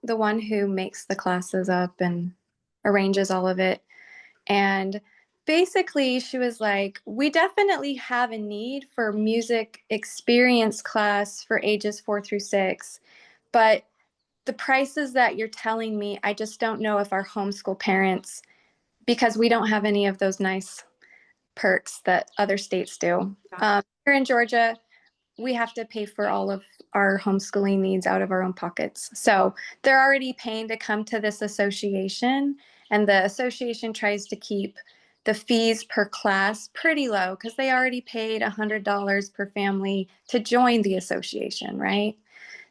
the one who makes the classes up and arranges all of it. And basically she was like, we definitely have a need for music experience class for ages 4 through 6, but the prices that you're telling me, I just don't know if our homeschool parents, because we don't have any of those nice perks that other states do. Here in Georgia, we have to pay for all of our homeschooling needs out of our own pockets. So they're already paying to come to this association, and the association tries to keep the fees per class pretty low because they already paid $100 per family to join the association, right?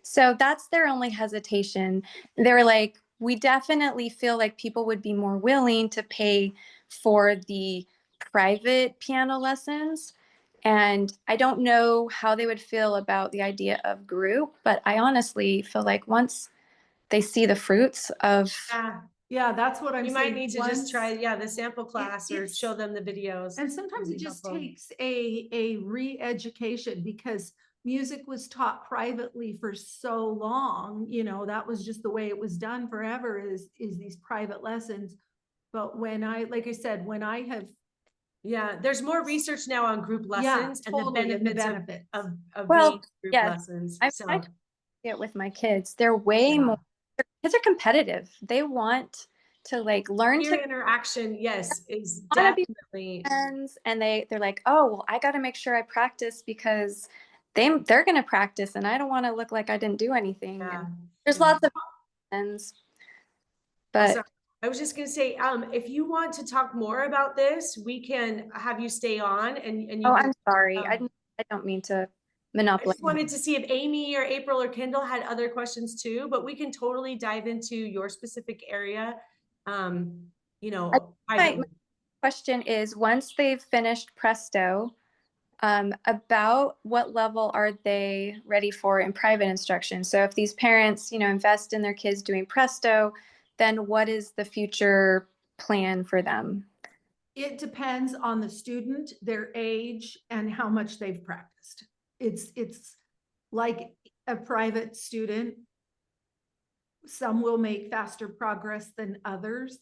So that's their only hesitation. They're like, we definitely feel like people would be more willing to pay for the private piano lessons. And I don't know how they would feel about the idea of group, but I honestly feel like once they see the fruits of, Yeah, that's what I'm You saying. might need to just try, the sample class or it's- show them the videos. And sometimes would it be just helpful. takes a re-education, because music was taught privately for so long, that was just the way it was done forever, is these private lessons. But like I said, when I have, Yeah, there's more research now on group lessons and the totally, and the benefits benefits. of Well, being group yes, lessons. I So, tried to it with my kids. They're way yeah. more, kids are competitive. They want to like learn Peer to interaction, yes, is wanna be definitely, friends, and they're like, oh, well, I got to make sure I practice because they're going to practice and I don't want to look like I didn't do anything. yeah. And there's lots of friends. But Sorry. I was just gonna say, if you want to talk more about this, we can have you stay on and you oh, can. I'm sorry. um, I don't mean to I monopolize. just wanted to see if Amy or April or Kendall had other questions too, but we can totally dive into your specific area. You know, my privately. question is, once they've finished Presto, about what level are they ready for in private instruction? So if these parents, invest in their kids doing Presto, then what is the future plan for them? It depends on the student, their age, and how much they've practiced. It's like a private student. Some will make faster progress than others.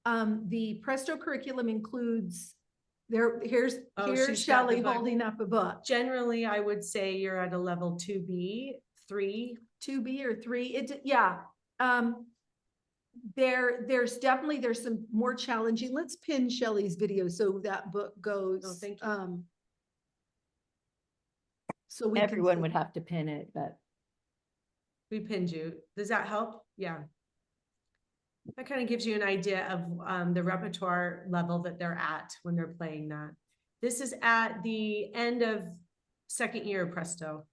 The Presto curriculum includes here's Oh, here's she's got the Shelley book. holding up a book. Generally, I would say you're at a level 2B, 3. 2B or 3. Yeah. There's some more challenging. Let's pin Shelley's video so that book goes. Oh, thank you. So we can Everyone see. would have to pin it, but We pinned you. Does that help? Yeah. That kind of gives you an idea of the repertoire level that they're at when they're playing that. This is at the end of second year of Presto.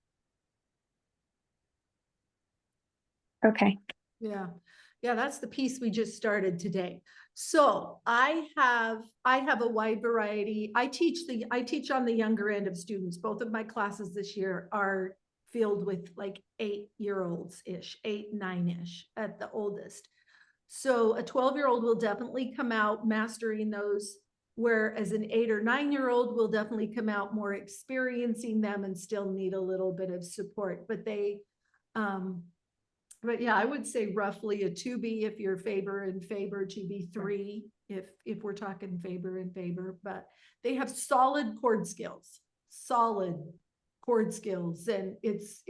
Okay. Yeah. Yeah, that's the piece we just started today. So I have a wide variety. I teach on the younger end of students. Both of my classes this year are filled with like 8-year-olds ish, 8, 9-ish at the oldest. So a 12-year-old will definitely come out mastering those, whereas an 8 or 9-year-old will definitely come out more experiencing them and still need a little bit of support. But yeah, I would say roughly a 2B if you're Faber and Faber, 2B 3 if we're talking Faber and Faber, but they have solid chord skills, and it's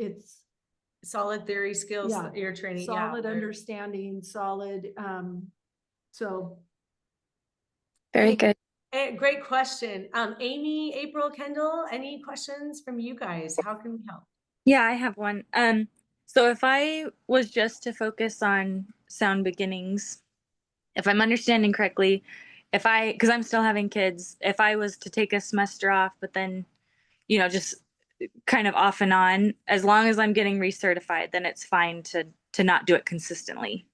Solid theory skills Yeah. that you're training. solid they're- understanding, solid, so. Very good. Great question. Amy, April, Kendall, any questions from you guys? How can we help? Yeah, I have one. So if I was just to focus on sound beginnings, if I'm understanding correctly, because I'm still having kids, if I was to take a semester off, but then, just kind of off and on, as long as I'm getting recertified, then it's fine to not do it consistently.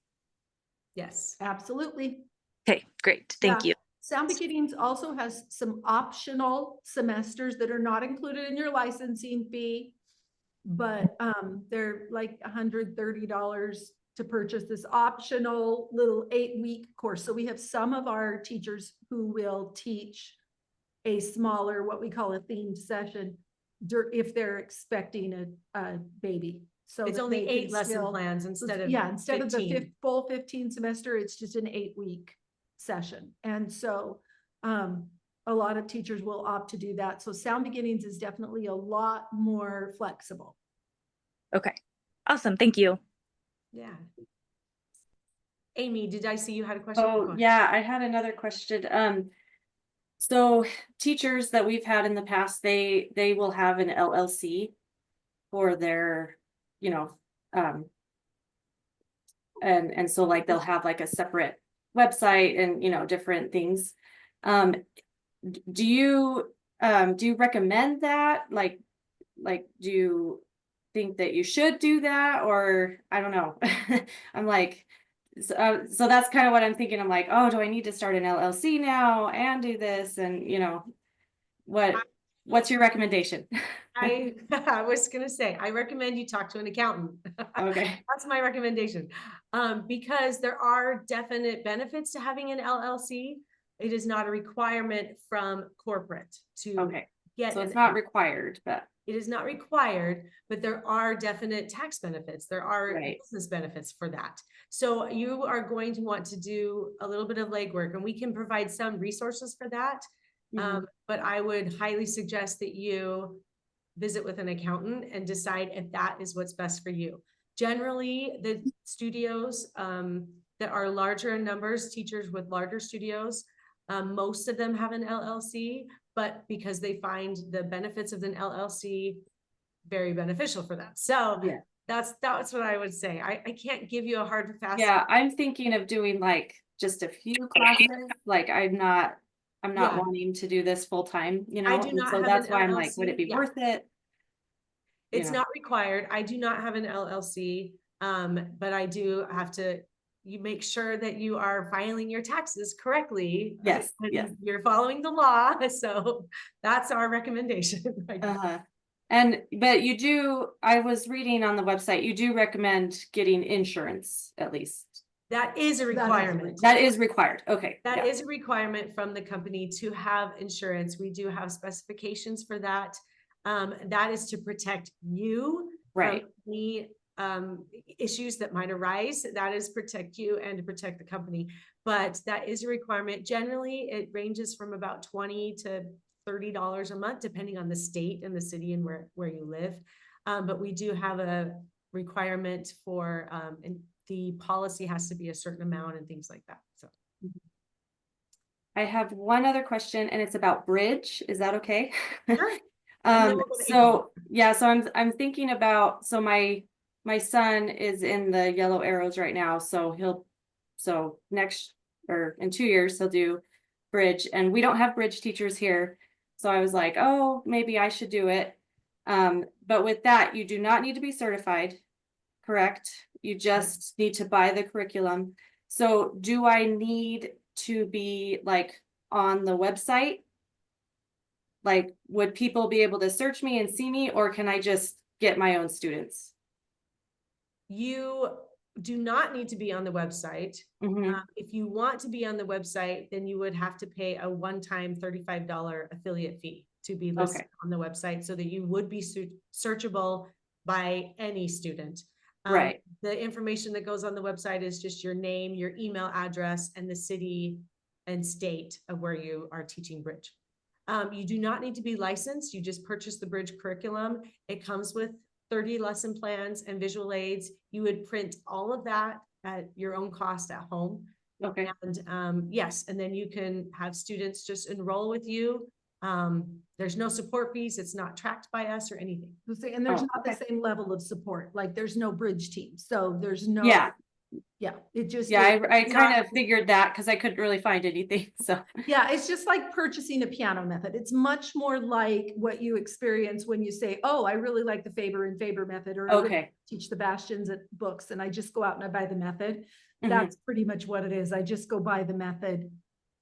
Yes. Absolutely. Okay, great. Thank Yeah. you. Sound Beginnings also has some optional semesters that are not included in your licensing fee. But they're like $130 to purchase this optional little 8-week course. So we have some of our teachers who will teach a smaller, what we call a themed session, if they're expecting a baby. So It's that only they can 8 lesson still- plans instead of instead of the 15. full 15 semester, it's just an 8-week session. And so a lot of teachers will opt to do that. So Sound Beginnings is definitely a lot more flexible. Okay, awesome. Thank you. Yeah. Amy, did I see you had a question? Oh, Go ahead. yeah, I had another question. So teachers that we've had in the past, they will have an LLC for their, and so like they'll have like a separate website and different things. Do you recommend that? Like do you think that you should do that, or I don't know? I'm like, so that's kind of what I'm thinking. I'm like, oh, do I need to start an LLC now and do this? And what's your recommendation? I was gonna say, I recommend you talk to an accountant. Okay. That's my recommendation. Because there are definite benefits to having an LLC. It is not a requirement from corporate to Okay. get. So it's an not required, but It is not required, but there are definite tax benefits. There are Right. business benefits for that. So you are going to want to do a little bit of legwork, and we can provide some resources for that. But I would highly suggest that you visit with an accountant and decide if that is what's best for you. Generally, the studios that are larger in numbers, teachers with larger studios, most of them have an LLC, but because they find the benefits of an LLC very beneficial for them. So Yeah. that's what I would say. I can't give you a hard and fast. Yeah, I'm thinking of doing like just a few classes, like I'm not Yeah. wanting to do this full time, you I know, do and not so have an that's why I'm like, would it LLC. be Yeah. worth it? You It's know. not required. I do not have an LLC, but I do have to, you make sure that you are filing your taxes correctly. Yes, and yes. You're following the law, so that's our recommendation. right now. Uh-huh. And, but you do, I was reading on the website, you do recommend getting insurance at least. That is a requirement. That is required. Okay. That yeah. is a requirement from the company to have insurance. We do have specifications for that. That is to protect you Right. from any issues that might arise. That is protect you and to protect the company. But that is a requirement. Generally, it ranges from about $20 to $30 a month, depending on the state and the city and where you live. But we do have a requirement for and the policy has to be a certain amount and things like that. So I have one other question and it's about Bridge. Is that okay? sure. And then we'll go to April. So yeah, so I'm thinking about, so my son is in the Yellow Arrows right now, so next, or in 2 years, he'll do Bridge, and we don't have Bridge teachers here. So I was like, oh, maybe I should do it. But with that, you do not need to be certified, correct? You just need to buy the curriculum. So do I need to be like on the website? Like, would people be able to search me and see me, or can I just get my own students? You do not need to be on the website. Mhm. If you want to be on the website, then you would have to pay a one-time $35 affiliate fee to be listed on the website so that you would be searchable by any student. Right. The information that goes on the website is just your name, your email address, and the city and state of where you are teaching Bridge. You do not need to be licensed. You just purchase the Bridge curriculum. It comes with 30 lesson plans and visual aids. You would print all of that at your own cost at home. Okay. And yes, and then you can have students just enroll with you. There's no support fees. It's not tracked by us or anything. And there's Oh, not the same level of support, like there's no Bridge team, so there's no. Yeah, It just. yeah, is I not- kind of figured that because I couldn't really find anything, so. Yeah, it's just like purchasing a piano method. It's much more like what you experience when you say, oh, I really like the Faber and Faber method, or I really Okay. teach the Bastions at books, and I just go out and I buy the method. Mhm. That's pretty much what it is. I just go buy the method,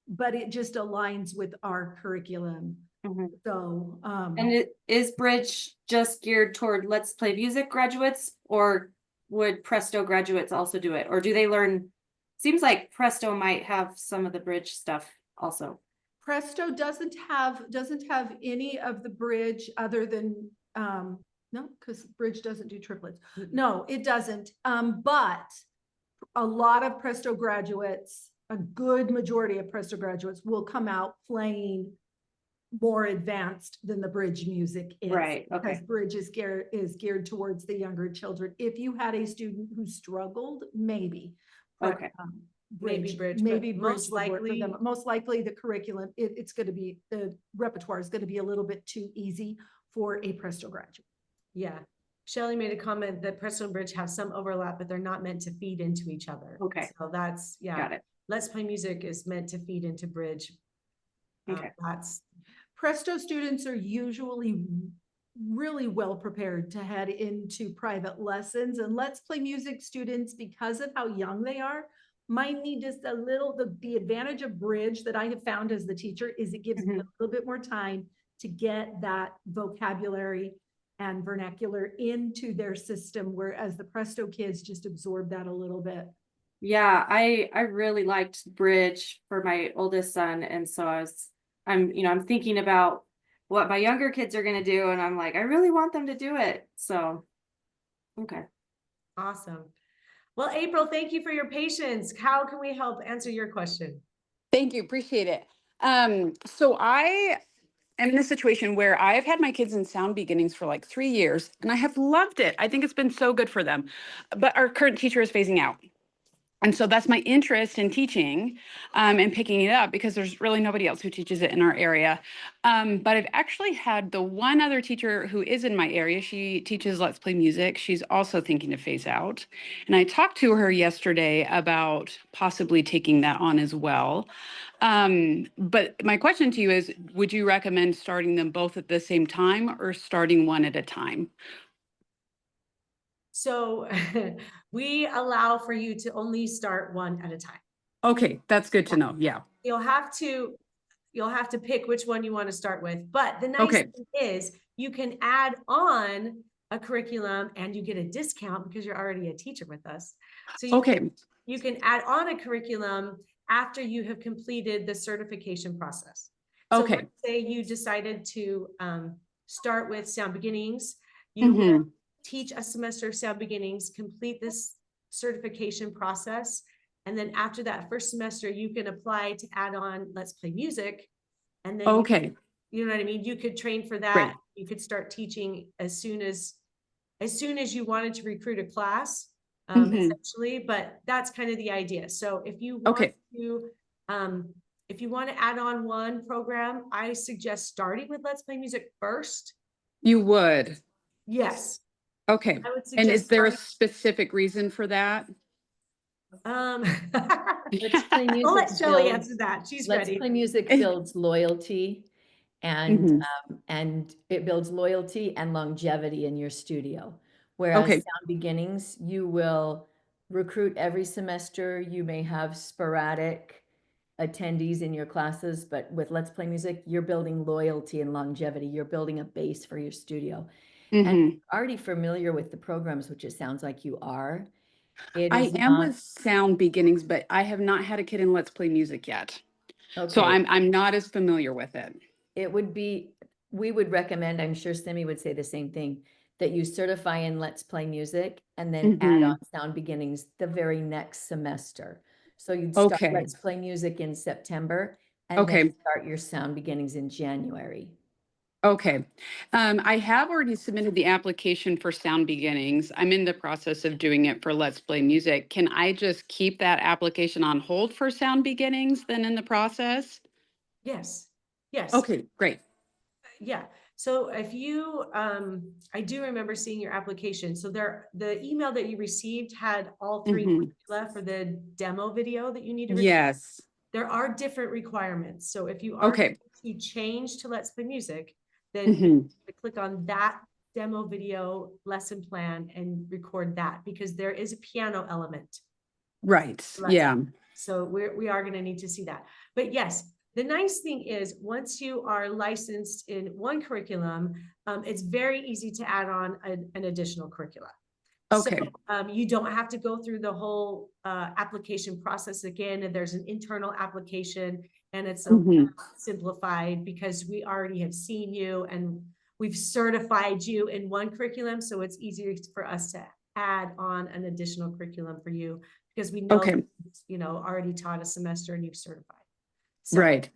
but it just aligns with our curriculum. Mhm. So, And is Bridge just geared toward Let's Play Music graduates, or would Presto graduates also do it? Or do they learn? Seems like Presto might have some of the Bridge stuff also. Presto doesn't have any of the Bridge other than, no, because Bridge doesn't do triplets. No, it doesn't. But a lot of Presto graduates, a good majority of Presto graduates will come out playing more advanced than the Bridge music is. Right, okay. Because Bridge is geared towards the younger children. If you had a student who struggled, maybe. But, Okay. Maybe Bridge, but maybe most Bridge would work for likely- them. Most likely the curriculum, it's going to be, the repertoire is going to be a little bit too easy for a Presto graduate. Yeah. Shelley made a comment that Presto and Bridge have some overlap, but they're not meant to feed into each other. Okay. So that's, yeah. Got it. Let's Play Music is meant to feed into Bridge. Okay. That's, Presto students are usually really well prepared to head into private lessons, and Let's Play Music students, because of how young they are, might need just a little, the advantage of Bridge that I have found as the teacher is it gives me a little bit more time to get that vocabulary and vernacular into their system, whereas the Presto kids just absorb that a little bit. Yeah, I really liked Bridge for my oldest son, and so I'm thinking about what my younger kids are gonna do, and I'm like, I really want them to do it. So, okay. awesome. Well, April, thank you for your patience. How can we help answer your question? Thank you, appreciate it. So I am in a situation where I've had my kids in Sound Beginnings for like 3 years, and I have loved it. I think it's been so good for them. But our current teacher is phasing out. And so that's my interest in teaching and picking it up because there's really nobody else who teaches it in our area. But I've actually had the one other teacher who is in my area. She teaches Let's Play Music. She's also thinking to phase out. And I talked to her yesterday about possibly taking that on as well. But my question to you is, would you recommend starting them both at the same time or starting one at a time? So we allow for you to only start one at a time. Okay, that's good to know. Yeah. You'll have to pick which one you want to start with. But the nice Okay. thing is you can add on a curriculum and you get a discount because you're already a teacher with us. So Okay. you can add on a curriculum after you have completed the certification process. So Okay. let's say you decided to start with Sound Beginnings. You will teach a semester of Sound Beginnings, complete this certification process. And then after that first semester, you can apply to add on Let's Play Music. And then Okay. you know what I mean? You could train for that. Great. You could start teaching as soon as you wanted to recruit a class, essentially, but that's kind of the idea. So if you want if you want to add on one program, I suggest starting with Let's Play Music first. You would. Yes. Okay. I would And suggest is there a specific reason for that? Let's Play I'll let Music Shelley builds- answer that. She's Let's ready. Play Music builds loyalty and it builds loyalty and longevity in your studio. Whereas Okay. Sound Beginnings, you will recruit every semester. You may have sporadic attendees in your classes, but with Let's Play Music, you're building loyalty and longevity. You're building a base for your studio. And if you're already familiar with the programs, which it sounds like you are. I am with Sound Beginnings, but I have not had a kid in Let's Play Music yet. Okay. So I'm not as familiar with it. It would be, we would recommend, I'm sure Simi would say the same thing, that you certify in Let's Play Music and then add on Sound Beginnings the very next semester. So you'd start Okay. Let's Play Music in September and then start your Sound Beginnings in January. Okay. I have already submitted the application for Sound Beginnings. I'm in the process of doing it for Let's Play Music. Can I just keep that application on hold for Sound Beginnings then in the process? Yes. Yes. Okay, great. Yeah. So if you, I do remember seeing your application. So the email that you received had all three curricula for the demo video that you need to record. Yes. There are different requirements. So if you are going to change to Let's Play Music, then you click on that demo video lesson plan and record that because there is a piano element. Right. Yeah. So we are going to need to see that. But yes, the nice thing is once you are licensed in one curriculum, it's very easy to add on an additional curricula. Okay. So you don't have to go through the whole application process again. And there's an internal application and it's simplified because we already have seen you and we've certified you in one curriculum. So it's easier for us to add on an additional curriculum for you because we know, you know, already taught a semester and you've certified. So, right.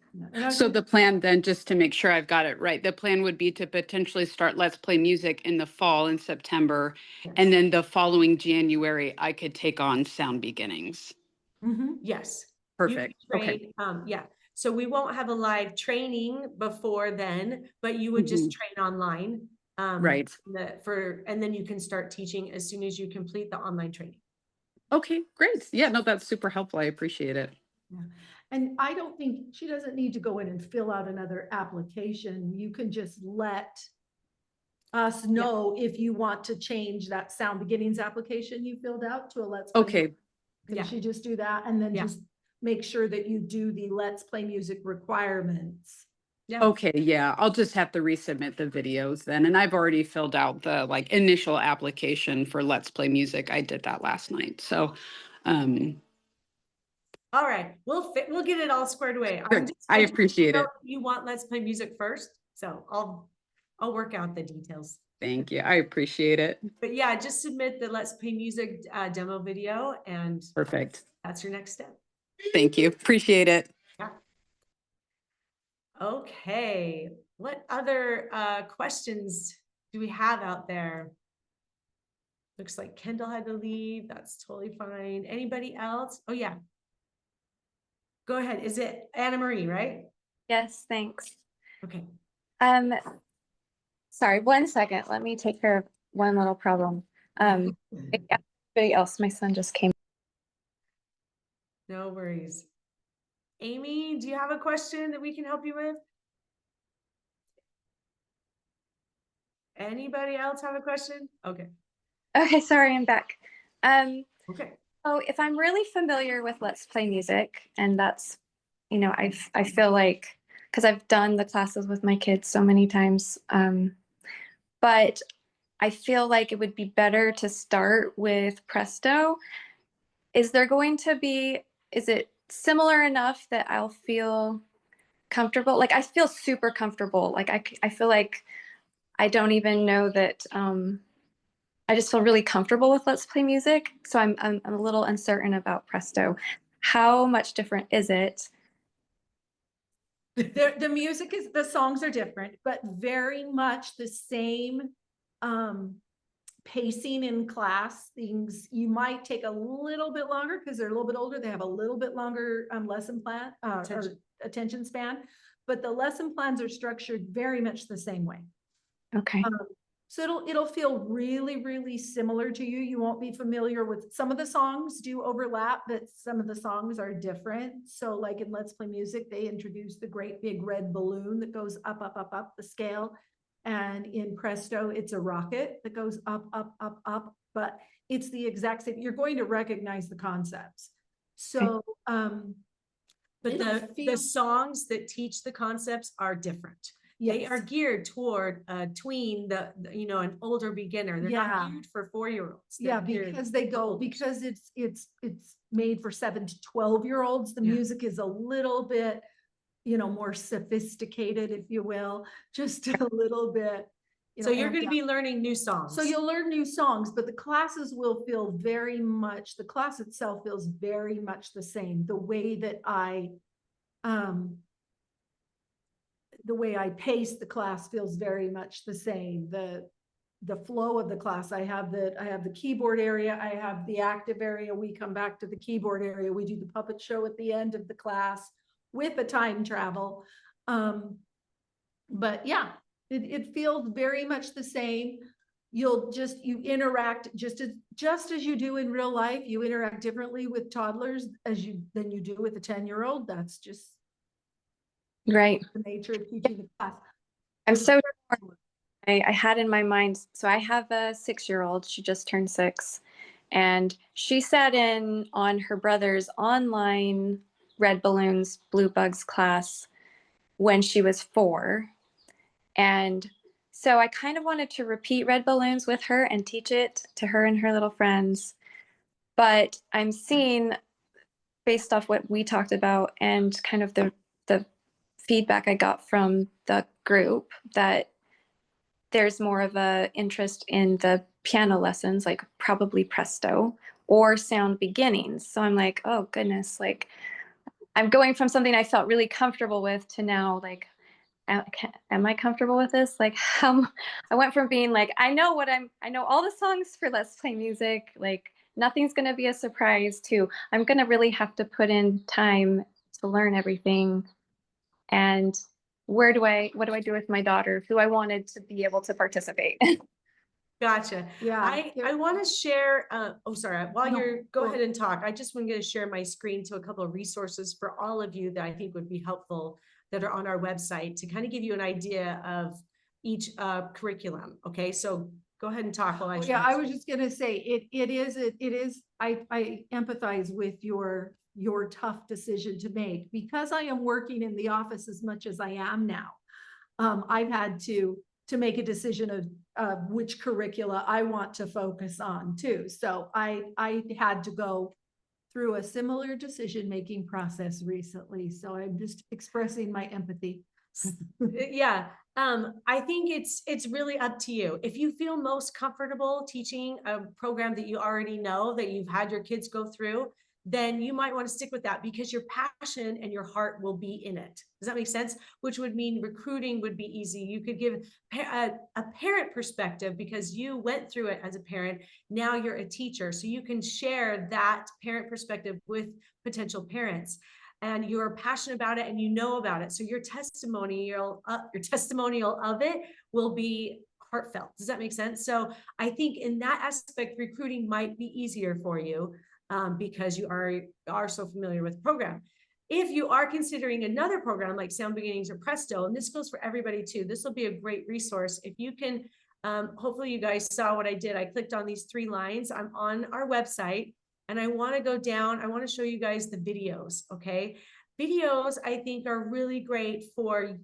So the plan then, just to make sure I've got it right, the plan would be to potentially start Let's Play Music in the fall in September. And then the following January, I could take on Sound Beginnings. Yes. Perfect. Okay. Yeah. So we won't have a live training before then, but you would just train online. Right. And then you can start teaching as soon as you complete the online training. Okay, great. Yeah, no, that's super helpful. I appreciate it. Yeah. And I don't think she doesn't need to go in and fill out another application. You can just let us know if you want to change that Sound Beginnings application you filled out to a Let's Play. Okay. Can she just do that? And then just make sure that you do the Let's Play Music requirements. Yeah. Okay, yeah, I'll just have to resubmit the videos then. And I've already filled out the initial application for Let's Play Music. I did that last night. So, all right, we'll get it all squared away. I appreciate it. You want Let's Play Music first, so I'll work out the details. Thank you. I appreciate it. But yeah, just submit the Let's Play Music demo video, and perfect. That's your next step. Thank you. Appreciate it. Yeah. Okay. What other questions do we have out there? Looks like Kendall had to leave. That's totally fine. Anybody else? Oh, yeah. Go ahead. Is it Anna Marie, right? Yes, thanks. Okay. Sorry, 1 second. Let me take care of one little problem. Everybody else, my son just came. No worries. Amy, do you have a question that we can help you with? Anybody else have a question? Okay. Okay, sorry, I'm back. Okay. Oh, if I'm really familiar with Let's Play Music, and that's, I feel like, because I've done the classes with my kids so many times, but I feel like it would be better to start with Presto. Is it similar enough that I'll feel comfortable? Like, I feel super comfortable. Like, I feel like I don't even know that, I just feel really comfortable with Let's Play Music. So I'm a little uncertain about Presto. How much different is it? The music the songs are different, but very much the same pacing in class. Things you might take a little bit longer because they're a little bit older. They have a little bit longer lesson plan or attention span, but the lesson plans are structured very much the same way. Okay. So it'll feel really, really similar to you. You won't be familiar with some of the songs do overlap, but some of the songs are different. So like in Let's Play Music, they introduced the great big red balloon that goes up, up, up, up the scale. And in Presto, it's a rocket that goes up, up, up, up, but it's the exact same. You're going to recognize the concepts. So, but the songs that teach the concepts are different. They are geared toward a tween, an older beginner. They're not geared for 4-year-olds. Because it's made for 7 to 12-year-olds. The music is a little bit, more sophisticated, if you will, just a little bit. So you're going to be learning new songs. So you'll learn new songs, but the classes will feel the class itself feels very much the same. The way that the way I pace the class feels very much the same. The flow of the class, I have the keyboard area, I have the active area, we come back to the keyboard area, we do the puppet show at the end of the class with a time travel. But yeah, it feels very much the same. You interact just as you do in real life. You interact differently with toddlers than you do with a 10-year-old. That's just Right. the nature of teaching the class. I'm so I had in my mind, so I have a 6-year-old, she just turned 6, and she sat in on her brother's online Red Balloons, Blue Bugs class when she was 4. And so I kind of wanted to repeat Red Balloons with her and teach it to her and her little friends. But I'm seeing, based off what we talked about and kind of the feedback I got from the group, that there's more of a interest in the piano lessons, like probably Presto or Sound Beginnings. So I'm like, oh goodness, like I'm going from something I felt really comfortable with to now like, am I comfortable with this? Like I went from being like, I know all the songs for Let's Play Music, like nothing's going to be a surprise, to I'm going to really have to put in time to learn everything. And what do I do with my daughter who I wanted to be able to participate? Gotcha. Yeah. I want to share, go No. ahead and talk. I just want to share my screen to a couple of resources for all of you that I think would be helpful that are on our website to kind of give you an idea of each curriculum. Okay, so go ahead and talk while I share. Yeah, I was just gonna say, it is, I empathize with your tough decision to make, because I am working in the office as much as I am now. I've had to make a decision of which curricula I want to focus on too. So I had to go through a similar decision-making process recently. So I'm just expressing my empathy. Yeah. I think it's really up to you. If you feel most comfortable teaching a program that you already know, that you've had your kids go through, then you might want to stick with that because your passion and your heart will be in it. Does that make sense? Which would mean recruiting would be easy. You could give a parent perspective because you went through it as a parent. Now you're a teacher, so you can share that parent perspective with potential parents. And you're passionate about it and you know about it. So your testimonial of it will be heartfelt. Does that make sense? So I think in that aspect, recruiting might be easier for you because you are so familiar with the program. If you are considering another program like Sound Beginnings or Presto, and this goes for everybody too, this will be a great resource. If you can, hopefully you guys saw what I did. I clicked on these 3 lines. I'm on our website and I want to go down. I want to show you guys the videos. Okay. Videos I think are really great for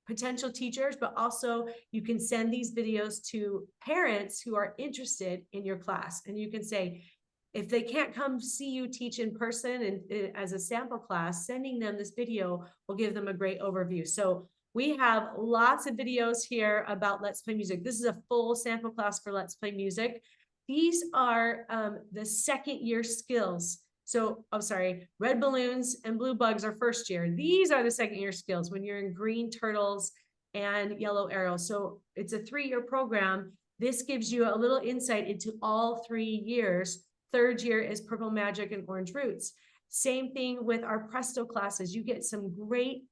potential teachers, but also you can send these videos to parents who are interested in your class. And you can say, if they can't come see you teach in person and as a sample class, sending them this video will give them a great overview. So we have lots of videos here about Let's Play Music. This is a full sample class for Let's Play Music. These are the second year skills. So, I'm sorry, red balloons and blue bugs are first year. These are the second year skills when you're in green turtles and yellow arrows. So it's a 3-year program. This gives you a little insight into all 3 years. Third year is Purple Magic and Orange Roots. Same thing with our Presto classes. You get some great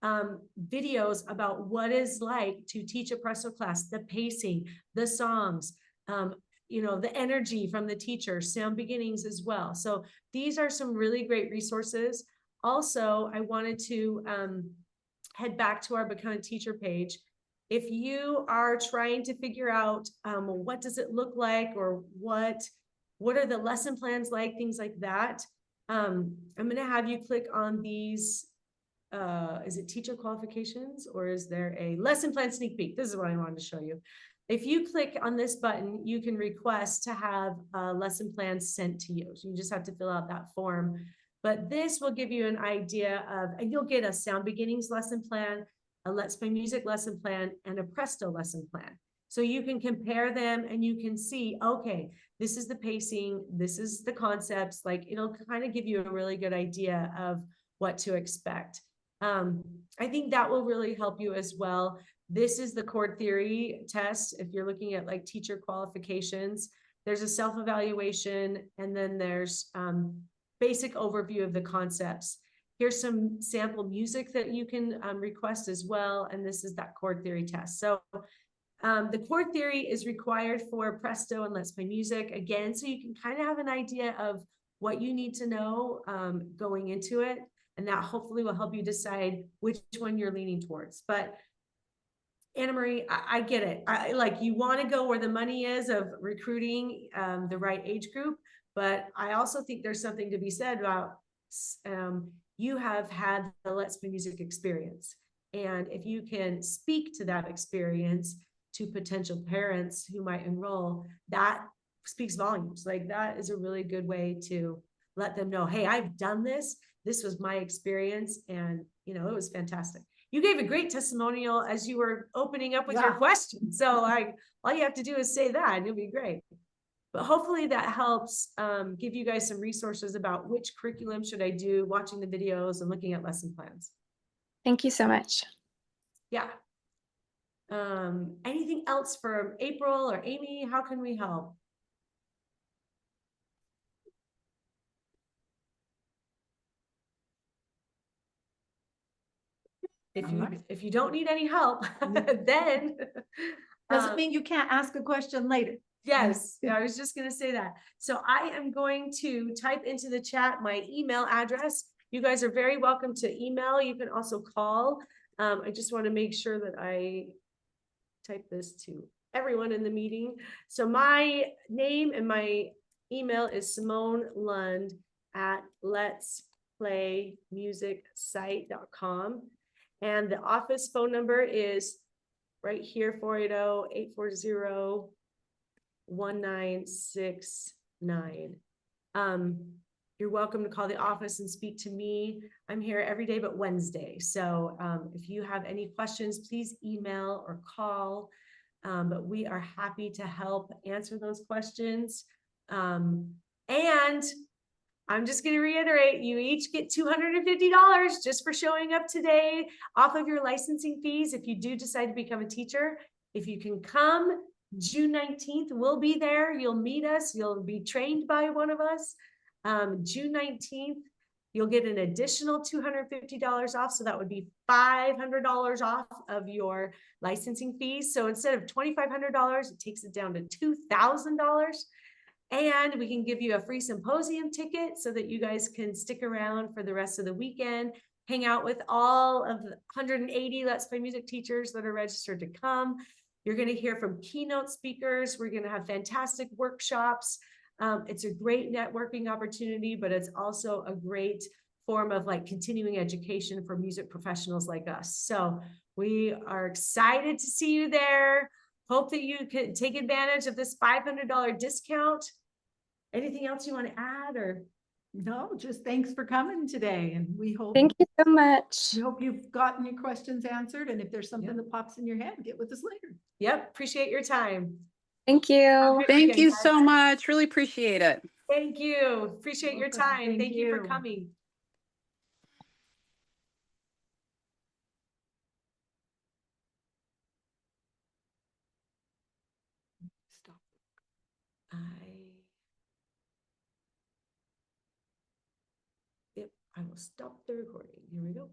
videos about what it's like to teach a Presto class, the pacing, the songs, the energy from the teacher, Sound Beginnings as well. So these are some really great resources. Also, I wanted to head back to our Become a Teacher page. If you are trying to figure out what does it look like or what are the lesson plans like, things like that, I'm going to have you click on these. Is it teacher qualifications or is there a lesson plan sneak peek? This is what I wanted to show you. If you click on this button, you can request to have a lesson plan sent to you. So you just have to fill out that form. But this will give you an idea of, and you'll get a Sound Beginnings lesson plan, a Let's Play Music lesson plan, and a Presto lesson plan. So you can compare them and you can see, okay, this is the pacing, this is the concepts, like it'll kind of give you a really good idea of what to expect. I think that will really help you as well. This is the Chord Theory test. If you're looking at like teacher qualifications, there's a self-evaluation and then there's basic overview of the concepts. Here's some sample music that you can request as well. And this is that Chord Theory test. So the Chord Theory is required for Presto and Let's Play Music again, so you can kind of have an idea of what you need to know going into it. And that hopefully will help you decide which one you're leaning towards. But Anna Marie, I get it. You want to go where the money is of recruiting the right age group, but I also think there's something to be said about you have had the Let's Play Music experience. And if you can speak to that experience to potential parents who might enroll, that speaks volumes. Like that is a really good way to let them know, hey, I've done this. This was my experience. And, it was fantastic. You gave a great testimonial as you were opening up with your question. So all you have to do is say that and you'll be great. But hopefully that helps give you guys some resources about which curriculum should I do, watching the videos and looking at lesson plans. Thank you so much. Yeah. Anything else for April or Amy? How can we help? If you don't need any help, then Doesn't mean you can't ask a question later. yes, I was just going to say that. So I am going to type into the chat my email address. You guys are very welcome to email. You can also call. I just want to make sure that I type this to everyone in the meeting. So my name and my email is Simone Lund at letsplaymusicsite.com. And the office phone number is right here, 480-840-1969. You're welcome to call the office and speak to me. I'm here every day but Wednesday. So if you have any questions, please email or call. But we are happy to help answer those questions. And I'm just gonna reiterate, you each get $250 just for showing up today off of your licensing fees if you do decide to become a teacher. If you can come, June 19th, we'll be there. You'll meet us. You'll be trained by one of us. June 19th, you'll get an additional $250 off. So that would be $500 off of your licensing fees. So instead of $2,500, it takes it down to $2,000. And we can give you a free symposium ticket so that you guys can stick around for the rest of the weekend, hang out with all of the 180 Let's Play Music teachers that are registered to come. You're going to hear from keynote speakers. We're going to have fantastic workshops. It's a great networking opportunity, but it's also a great form of like continuing education for music professionals like us. So we are excited to see you there. Hope that you can take advantage of this $500 discount. Anything else you want to add or? No, just thanks for coming today, and we hope. Thank you so much. We hope you've gotten your questions answered, and if there's something that pops in your head, get with us later. Yep, appreciate your time. Thank you. Good Thank weekend, you guys. so much. Really appreciate it. Thank you. Appreciate your Welcome. time. Thank you for you. coming. Stop. Yep, I will stop the recording. Here we go.